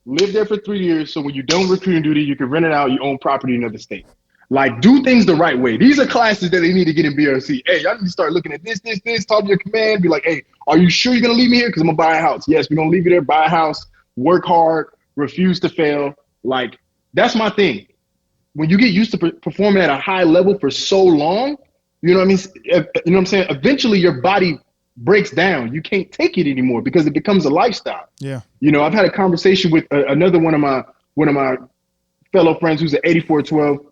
live there for 3 years. So when you're done recruiting duty, you can rent it out. You own property in another state. Like, do things the right way. These are classes that they need to get in BRC. Hey, y'all need to start looking at this. Talk to your command. Be like, hey, are you sure you're going to leave me here? Because I'm going to buy a house. Yes, we're going to leave you there, buy a house, work hard, refuse to fail. Like, that's my thing. When you get used to performing at a high level for so long, you know what I mean? You know what I'm saying? Eventually, your body breaks down. You can't take it anymore because it becomes a lifestyle. Yeah. You know, I've had a conversation with another one of my fellow friends who's an 8412.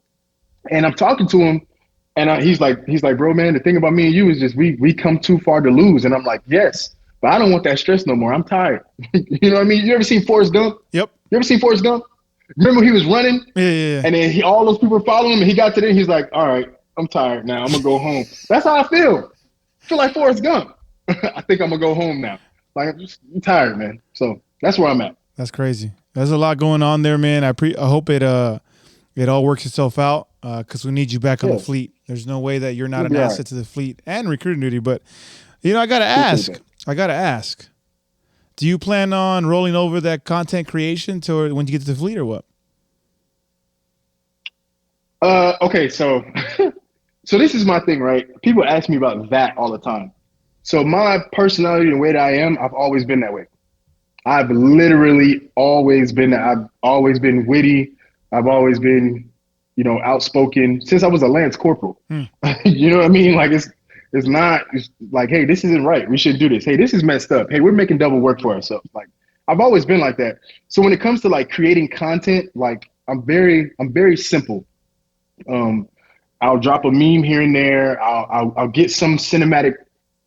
And I'm talking to him, and he's like, bro, man, the thing about me and you is just we come too far to lose. And I'm like, yes, but I don't want that stress no more. I'm tired. You know what I mean? You ever seen Forrest Gump? Yep. You ever seen Forrest Gump? Remember he was running? Yeah. And then all those people were following him, and he got to there, he's like, all right, I'm tired now. I'm going to go home. That's how I feel. I feel like Forrest Gump. I think I'm going to go home now. Like, I'm tired, man. So that's where I'm at. That's crazy. There's a lot going on there, man. I hope it all works itself out because we need you back on the fleet. There's no way that you're not an asset to the fleet and recruiting duty. But, I got to ask. Do you plan on rolling over that content creation to when you get to the fleet or what? Okay, so this is my thing, right? People ask me about that all the time. So my personality and the way that I am, I've always been that way. I've literally always been that. I've always been witty. I've always been, outspoken since I was a Lance Corporal. You know what I mean? Like it's like, hey, this isn't right. We shouldn't do this. Hey, this is messed up. Hey, we're making double work for ourselves. Like I've always been like that. So when it comes to like creating content, like I'm very simple. I'll drop a meme here and there. I'll get some cinematic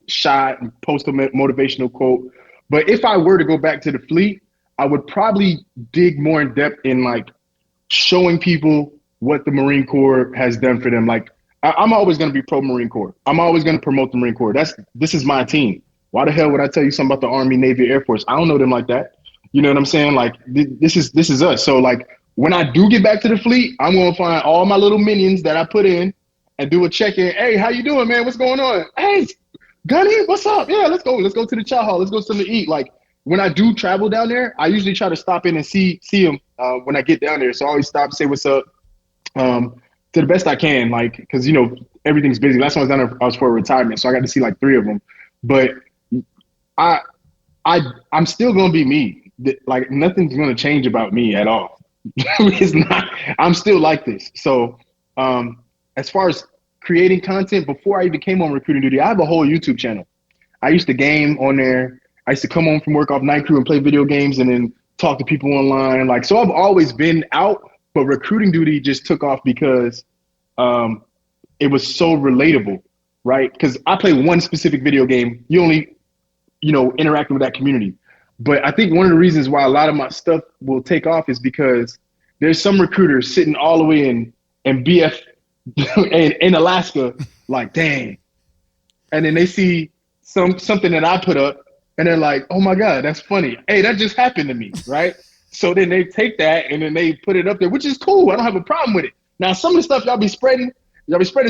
shot and post a motivational quote. But if I were to go back to the fleet, I would probably dig more in depth in like showing people what the Marine Corps has done for them. Like I'm always going to be pro Marine Corps. I'm always going to promote the Marine Corps. This is my team. Why the hell would I tell you something about the Army, Navy, Air Force? I don't know them like that. You know what I'm saying? Like this is us. So like when I do get back to the fleet, I'm going to find all my little minions that I put in and do a check-in. Hey, how you doing, man? What's going on? Hey, Gunny, what's up? Yeah, let's go. Let's go to the chow hall. Let's go something to eat. Like when I do travel down there, I usually try to stop in and see them when I get down there. So I always stop, say what's up, to the best I can. Like because everything's busy. Last time I was down there, I was for a retirement, so I got to see like 3 of them. But I'm still gonna be me. Like nothing's gonna change about me at all. It's not. I'm still like this. So as far as creating content, before I even came on recruiting duty, I have a whole YouTube channel. I used to game on there. I used to come home from work off night crew and play video games and then talk to people online. Like, so I've always been out, but recruiting duty just took off because it was so relatable, right? Because I play one specific video game. You only, interacting with that community. But I think one of the reasons why a lot of my stuff will take off is because there's some recruiters sitting all the way in BF in Alaska, like, dang. And then they see something that I put up and they're like, oh my God, that's funny. Hey, that just happened to me, right? So then they take that and then they put it up there, which is cool. I don't have a problem with it. Now, some of the stuff y'all be spreading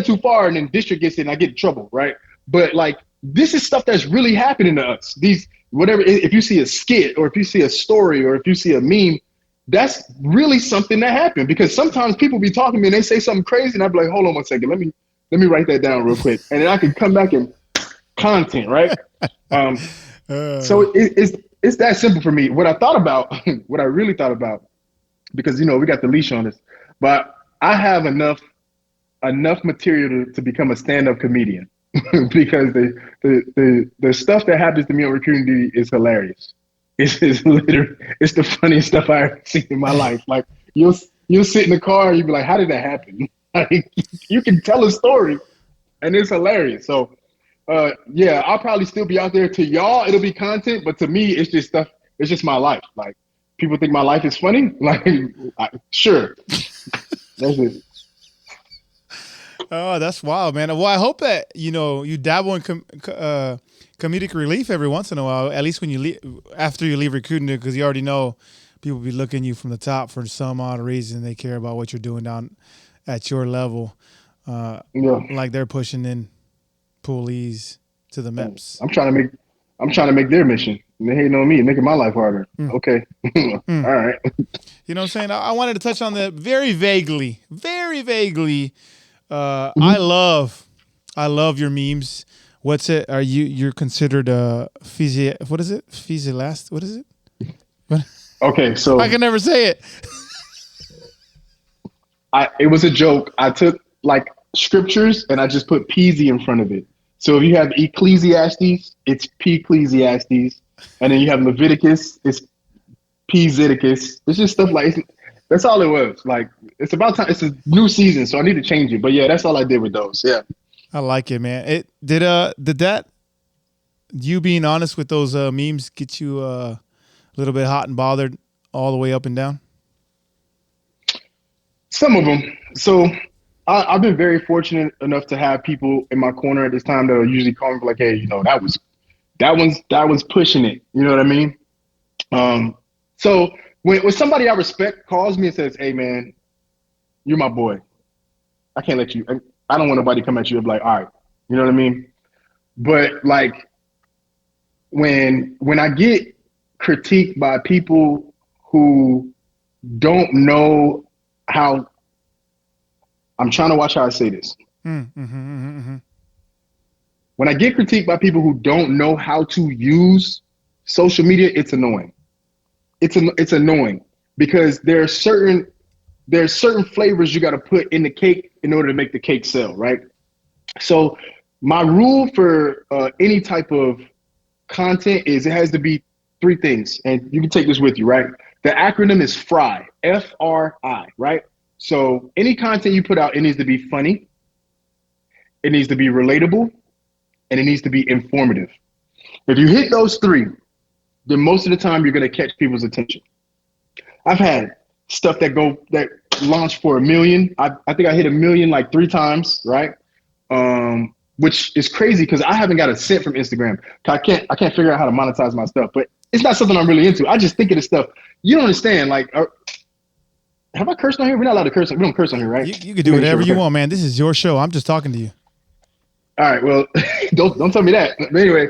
too far and then district gets in, I get in trouble, right? But like, this is stuff that's really happening to us. These, whatever, if you see a skit or if you see a story or if you see a meme, that's really something that happened, because sometimes people be talking to me and they say something crazy and I'd be like, hold on one second, let me write that down real quick, and then I can come back and content, right? So it's that simple for me. What I thought about, what I really thought about, because we got the leash on us, but I have enough material to become a stand-up comedian because the stuff that happens to me on recruiting duty is hilarious. It's literally, it's the funniest stuff I ever seen in my life. Like you'll sit in the car and you'll be like, how did that happen? Like, you can tell a story and it's hilarious. So yeah, I'll probably still be out there. To y'all, it'll be content, but to me, it's just stuff. It's just my life. Like, people think my life is funny. Like, sure. That's it. Oh, that's wild, man. Well, I hope that you dabble in comedic relief every once in a while. At least when you leave, after you leave recruiting, because you already know people be looking at you from the top for some odd reason. They care about what you're doing down at your level. Like they're pushing in pulleys to the MEPS. I'm trying to make their mission. And they hating on me, making my life harder. Okay. All right. You know what I'm saying? I wanted to touch on that very vaguely. I love your memes. What's it? You're considered a what is it? Physilast? What is it? Okay, so I can never say it. It was a joke. I took like scriptures and I just put Peasy in front of it. So if you have Ecclesiastes, it's P-Ecclesiastes. And then you have Leviticus, it's P-Ziticus. It's just stuff like, that's all it was. Like, it's about time. It's a new season, so I need to change it. But yeah, that's all I did with those. Yeah. I like it, man. It did that, you being honest with those memes, get you a little bit hot and bothered all the way up and down? Some of them. So I've been very fortunate enough to have people in my corner at this time that will usually call me like, hey, that one's pushing it. You know what I mean? So when somebody I respect calls me and says, hey man, you're my boy, I can't let you, I don't want nobody come at you and be like, all right, you know what I mean? But like when I get critiqued by people who don't know how, I'm trying to watch how I say this. When I get critiqued by people who don't know how to use social media, it's annoying. It's annoying because there are certain flavors you got to put in the cake in order to make the cake sell, right? So my rule for any type of content is it has to be three things, and you can take this with you, right? The acronym is FRI, F-R-I, right? So any content you put out, it needs to be funny, it needs to be relatable, and it needs to be informative. If you hit those three, then most of the time you're going to catch people's attention. I've had stuff that launched for 1 million. I think I hit 1 million like 3 times, right? Which is crazy because I haven't got a cent from Instagram. I can't figure out how to monetize my stuff, but it's not something I'm really into. I just think of this stuff. You don't understand. Like, have I cursed on here? We're not allowed to curse. We don't curse on here, right? You can do whatever you want, man. This is your show. I'm just talking to you. All right. Well, don't tell me that. But anyway,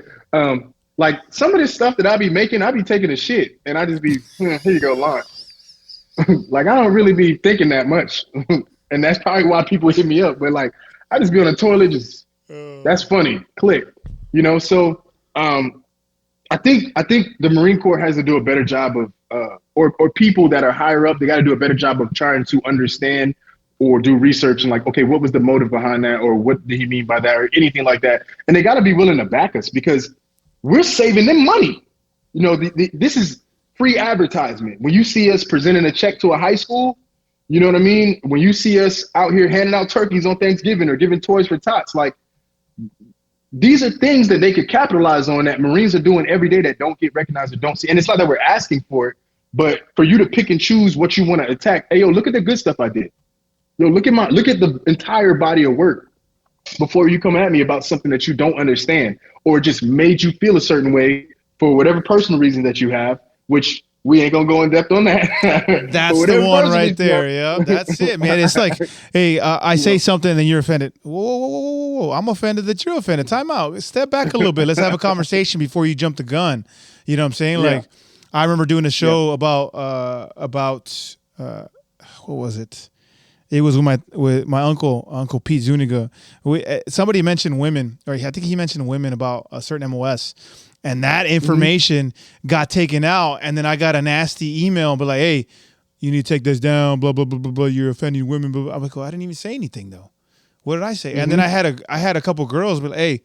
like some of this stuff that I be making, I be taking a shit and I just be, here you go, launch. Like, I don't really be thinking that much. And that's probably why people hit me up. But like, I just be on the toilet, just, that's funny, click, So I think the Marine Corps has to do a better job of, or people that are higher up, they got to do a better job of trying to understand or do research and like, okay, what was the motive behind that? Or what did he mean by that? Or anything like that. And they got to be willing to back us because we're saving them money. This is free advertisement. When you see us presenting a check to a high school, you know what I mean? When you see us out here handing out turkeys on Thanksgiving or giving toys for tots, like these are things that they could capitalize on that Marines are doing every day that don't get recognized or don't see. And it's not that we're asking for it, but for you to pick and choose what you want to attack. Hey, yo, look at the good stuff I did. Yo, look at the entire body of work before you come at me about something that you don't understand or just made you feel a certain way for whatever personal reason that you have, which we ain't gonna go in depth on that. That's the one right there. Yeah, that's it, man. It's like, hey, I say something and then you're offended. Whoa. I'm offended that you're offended. Time out. Step back a little bit. Let's have a conversation before you jump the gun. You know what I'm saying? Yeah. Like, I remember doing a show about what was it? It was with my Uncle Pete Zuniga. Somebody mentioned women, or I think he mentioned women about a certain MOS, and that information got taken out. And then I got a nasty email, but like, hey, you need to take this down. Blah blah blah blah blah. You're offending women. Blah, blah. I'm like, oh, I didn't even say anything though. What did I say? And then I had a couple girls, but hey,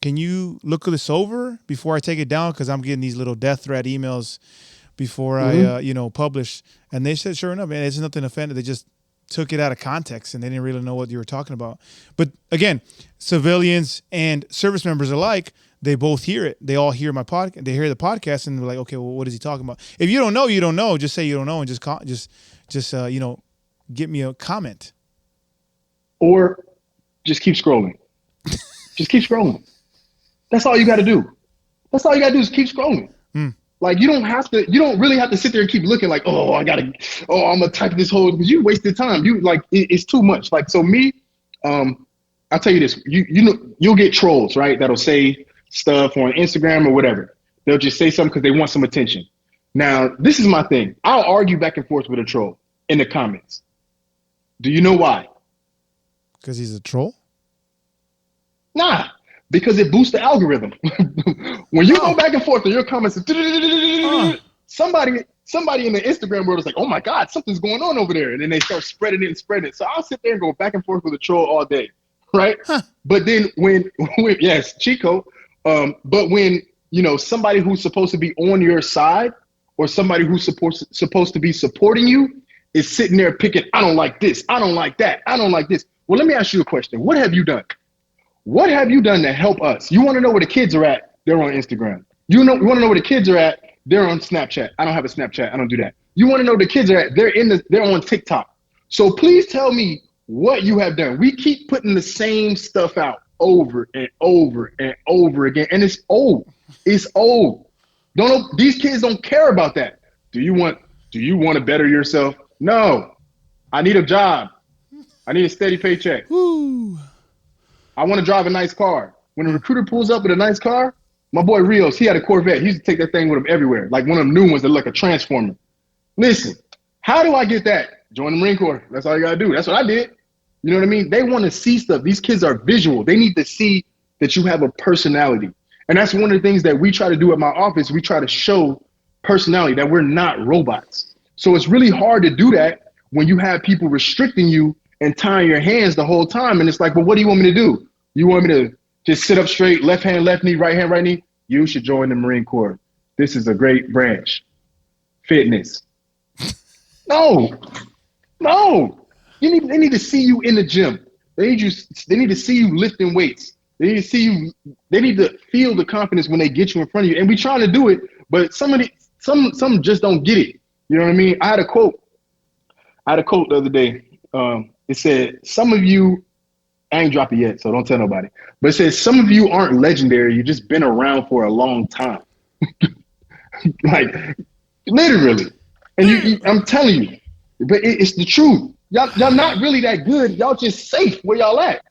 can you look this over before I take it down? Because I'm getting these little death threat emails before I publish. And they said, sure enough, man, it's nothing offended. They just took it out of context and they didn't really know what you were talking about. But again, civilians and service members alike, they both hear it. They all hear my podcast. They hear the podcast and they're like, okay, well, what is he talking about? If you don't know, you don't know. Just say you don't know and just get me a comment. Or just keep scrolling. Just keep scrolling. That's all you got to do. That's all you got to do is keep scrolling. Like you don't really have to sit there and keep looking like, I'm going to type this whole, because you wasted time. It's too much. Like, so me, I'll tell you this, you'll get trolls, right? That'll say stuff on Instagram or whatever. They'll just say something because they want some attention. Now, this is my thing. I'll argue back and forth with a troll in the comments. Do you know why? Because he's a troll? Nah, because it boosts the algorithm. When you go back and forth in your comments, somebody in the Instagram world is like, oh my God, something's going on over there. And then they start spreading it. So I'll sit there and go back and forth with a troll all day, right? But then when yes, Chico, but when, somebody who's supposed to be on your side or somebody who's supposed to be supporting you is sitting there picking, I don't like this, I don't like that, I don't like this. Well, let me ask you a question. What have you done? What have you done to help us? You want to know where the kids are at? They're on Instagram. You want to know where the kids are at? They're on Snapchat. I don't have a Snapchat. I don't do that. You want to know where the kids are at? They're on TikTok. So please tell me what you have done. We keep putting the same stuff out over and over and over again, and it's old. It's old. These kids don't care about that. Do you want to better yourself? No. I need a job. I need a steady paycheck. Woo. I want to drive a nice car. When a recruiter pulls up with a nice car, my boy Rios, he had a Corvette. He used to take that thing with him everywhere, like one of them new ones that look like a transformer. Listen, how do I get that? Join the Marine Corps. That's all you got to do. That's what I did. You know what I mean? They want to see stuff. These kids are visual. They need to see that you have a personality. And that's one of the things that we try to do at my office. We try to show personality, that we're not robots. So it's really hard to do that when you have people restricting you and tying your hands the whole time. And it's like, well, what do you want me to do? You want me to just sit up straight, left hand, left knee, right hand, right knee? You should join the Marine Corps. This is a great branch. Fitness. No. They need to see you in the gym. They need to see you lifting weights. They need to feel the confidence when they get you in front of you. And we trying to do it, but some just don't get it. You know what I mean? I had a quote the other day. It said, some of you, I ain't dropped it yet, so don't tell nobody. But it says, some of you aren't legendary. You've just been around for a long time. Like, literally. And I'm telling you, but it's the truth. Y'all not really that good. Y'all just safe where y'all at.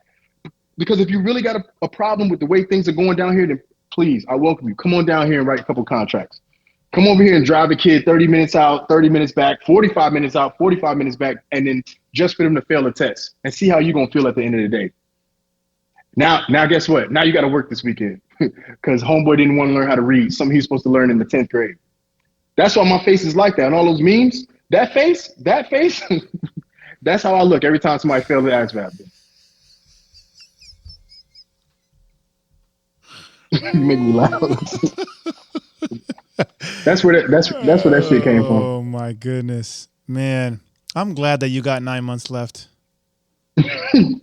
Because if you really got a problem with the way things are going down here, then please, I welcome you. Come on down here and write a couple contracts. Come over here and drive a kid 30 minutes out, 30 minutes back, 45 minutes out, 45 minutes back, and then just for them to fail a test and see how you're going to feel at the end of the day. Now guess what? Now you got to work this weekend because homeboy didn't want to learn how to read, something he's supposed to learn in the 10th grade. That's why my face is like that. And all those memes, that face, that's how I look every time somebody fails the ASVAB. You make me laugh. That's where that shit came from. Oh my goodness, man! I'm glad that you got 9 months left.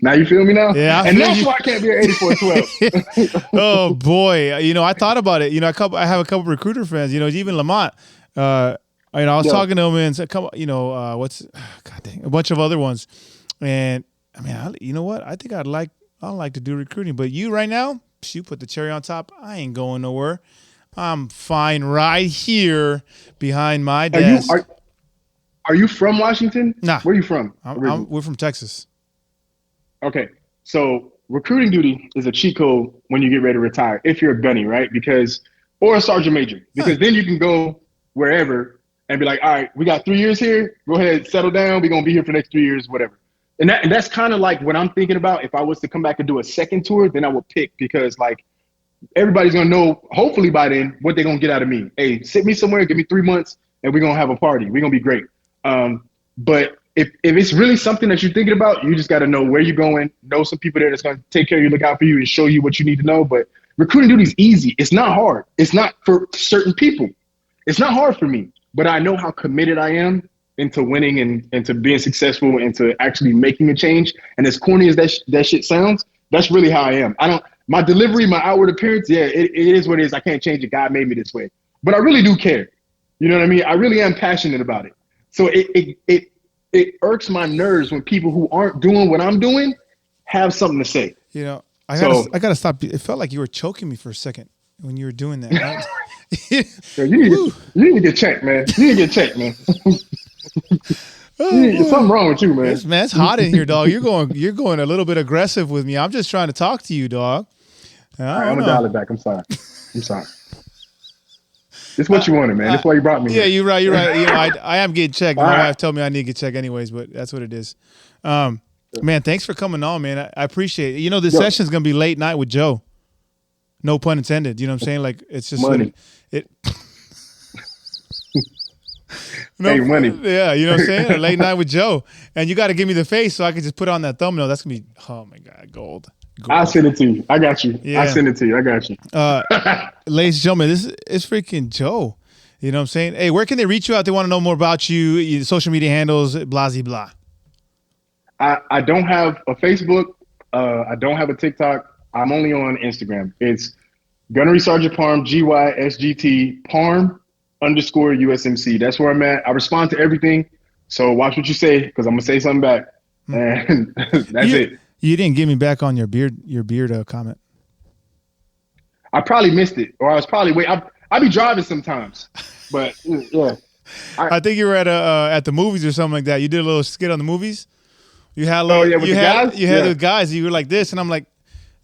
Now you feel me now? Yeah, and that's why I can't be an 8412. Oh boy, I thought about it. I have a couple recruiter friends. Even Lamont. I was talking to him and said, "Come, a bunch of other ones." And I mean, you know what? I think I'd like to do recruiting, but you right now, you put the cherry on top. I ain't going nowhere. I'm fine right here behind my desk. Are you from Washington? Nah. Where are you from? We're from Texas. Okay. So recruiting duty is a cheat code when you get ready to retire, if you're a gunny, right? Or a sergeant major, because then you can go wherever and be like, all right, we got 3 years here. Go ahead, settle down. We're gonna be here for the next 3 years, whatever. And that's kind of like what I'm thinking about. If I was to come back and do a second tour, then I would pick, because like everybody's gonna know, hopefully by then, what they're gonna get out of me. Hey, sit me somewhere, give me 3 months, and we're gonna have a party. We're gonna be great. But if it's really something that you're thinking about, you just got to know where you're going, know some people there that's going to take care of you, look out for you, and show you what you need to know. But recruiting duty is easy. It's not hard. It's not for certain people. It's not hard for me, but I know how committed I am into winning and to being successful and to actually making a change. And as corny as that shit sounds, that's really how I am. My delivery, my outward appearance, yeah, it is what it is. I can't change it. God made me this way. But I really do care. You know what I mean? I really am passionate about it. So it irks my nerves when people who aren't doing what I'm doing have something to say. You know, I gotta stop. It felt like you were choking me for a second when you were doing that. Right? You need to get checked, man. You need to get checked, man. Something wrong with you, man. It's hot in here, dog. You're going a little bit aggressive with me. I'm just trying to talk to you, dog. All right, I'm gonna dial it back. I'm sorry. It's what you wanted, man. That's why you brought me. Yeah, here. you're right. You're right. You know, I am getting checked. My wife told me I need to get checked anyways, but that's what it is. Man, thanks for coming on, man. I appreciate it. You know, this session's gonna be late night with Joe. No pun intended. You know what I'm saying? Like, it's just money. Money. Yeah, you know what I'm saying? A late night with Joe, and you got to give me the face so I can just put on that thumbnail. That's gonna be, oh my god, gold. I'll send it to you. I got you. Yeah. I'll send it to you. I got you. Ladies and gentlemen, this is freaking Joe. You know what I'm saying? Hey, where can they reach you out? They want to know more about you, your social media handles, blah, blah, blah. I don't have a Facebook. I don't have a TikTok. I'm only on Instagram. It's Gunnery Sergeant Parham, GySgt Parhm _USMC. That's where I'm at. I respond to everything. So watch what you say, because I'm going to say something back. And that's it. You didn't get me back on your beard comment. I probably missed it, or I was probably I be driving sometimes, but yeah. I think you were at the movies or something like that. You did a little skit on the movies. You had the guys. You were like this, and I'm like,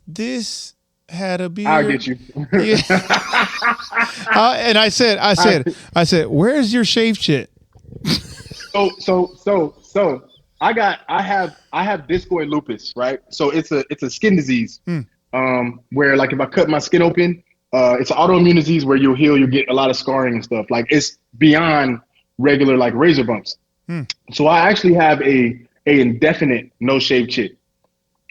this had a beard. I'll get you. And I said, where's your shave shit? So I have discoid lupus, right? So it's a skin disease. Where like if I cut my skin open, it's an autoimmune disease where you'll get a lot of scarring and stuff. Like it's beyond regular like razor bumps. So I actually have a indefinite no shave chit.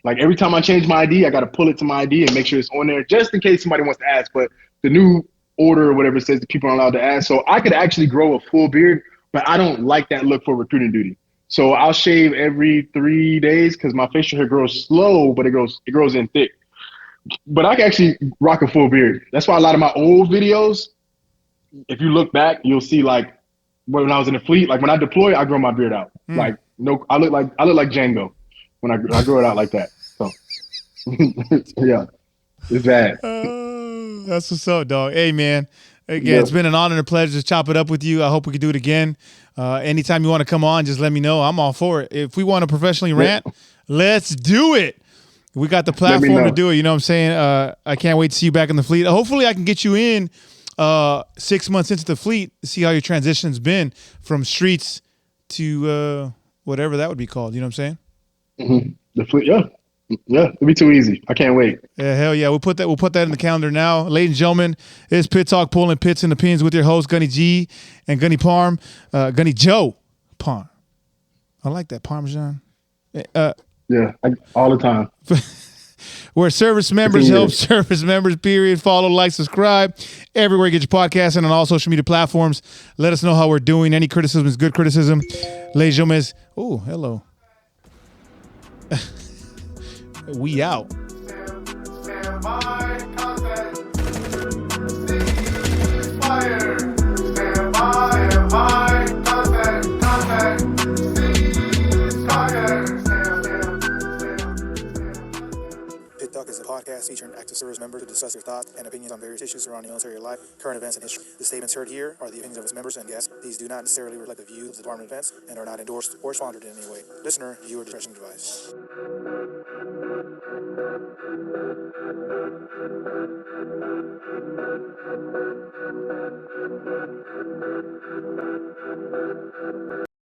Like every time I change my ID, I got to pull it to my ID and make sure it's on there just in case somebody wants to ask. But the new order or whatever says that people aren't allowed to ask. So I could actually grow a full beard, but I don't like that look for recruiting duty. So I'll shave every 3 days because my facial hair grows slow, but it grows in thick. But I can actually rock a full beard. That's why a lot of my old videos, if you look back, you'll see like when I was in the fleet, like when I deploy, I grow my beard out. Like I look like Django when I grow it out like that. So yeah, it's bad. That's what's up, dog. Hey man, again, It's been an honor and a pleasure to chop it up with you. I hope we can do it again. Anytime you want to come on, just let me know. I'm all for it. If we want to professionally rant, let's do it. We got the platform to do it. You know what I'm saying? I can't wait to see you back in the fleet. Hopefully I can get you in 6 months into the fleet, see how your transition's been from streets to whatever that would be called. You know what I'm saying? The fleet, yeah. It'll be too easy. I can't wait. Yeah, hell yeah. We'll put that in the calendar now. Ladies and gentlemen, it's Pit Talk, pulling pits and opinions with your host, Gunny G and Gunny Parham. Gunny Joe Parham. I like that Parmesan. Yeah, all the time. Where service members help service members, period. Follow, like, subscribe. Everywhere you get your podcast and on all social media platforms. Let us know how we're doing. Any criticism is good criticism. Ladies and gentlemen, oh, hello. We out. Stand by, contact. Ceasefire. Stand by, contact. Ceasefire. Pit Talk is a podcast featuring active service members who discuss their thoughts and opinions on various issues surrounding military life, current events, and history. The statements heard here are the opinions of its members and guests. These do not necessarily reflect the views of the Department of Defense and are not endorsed or sponsored in any way. Listener, viewer discretion advised.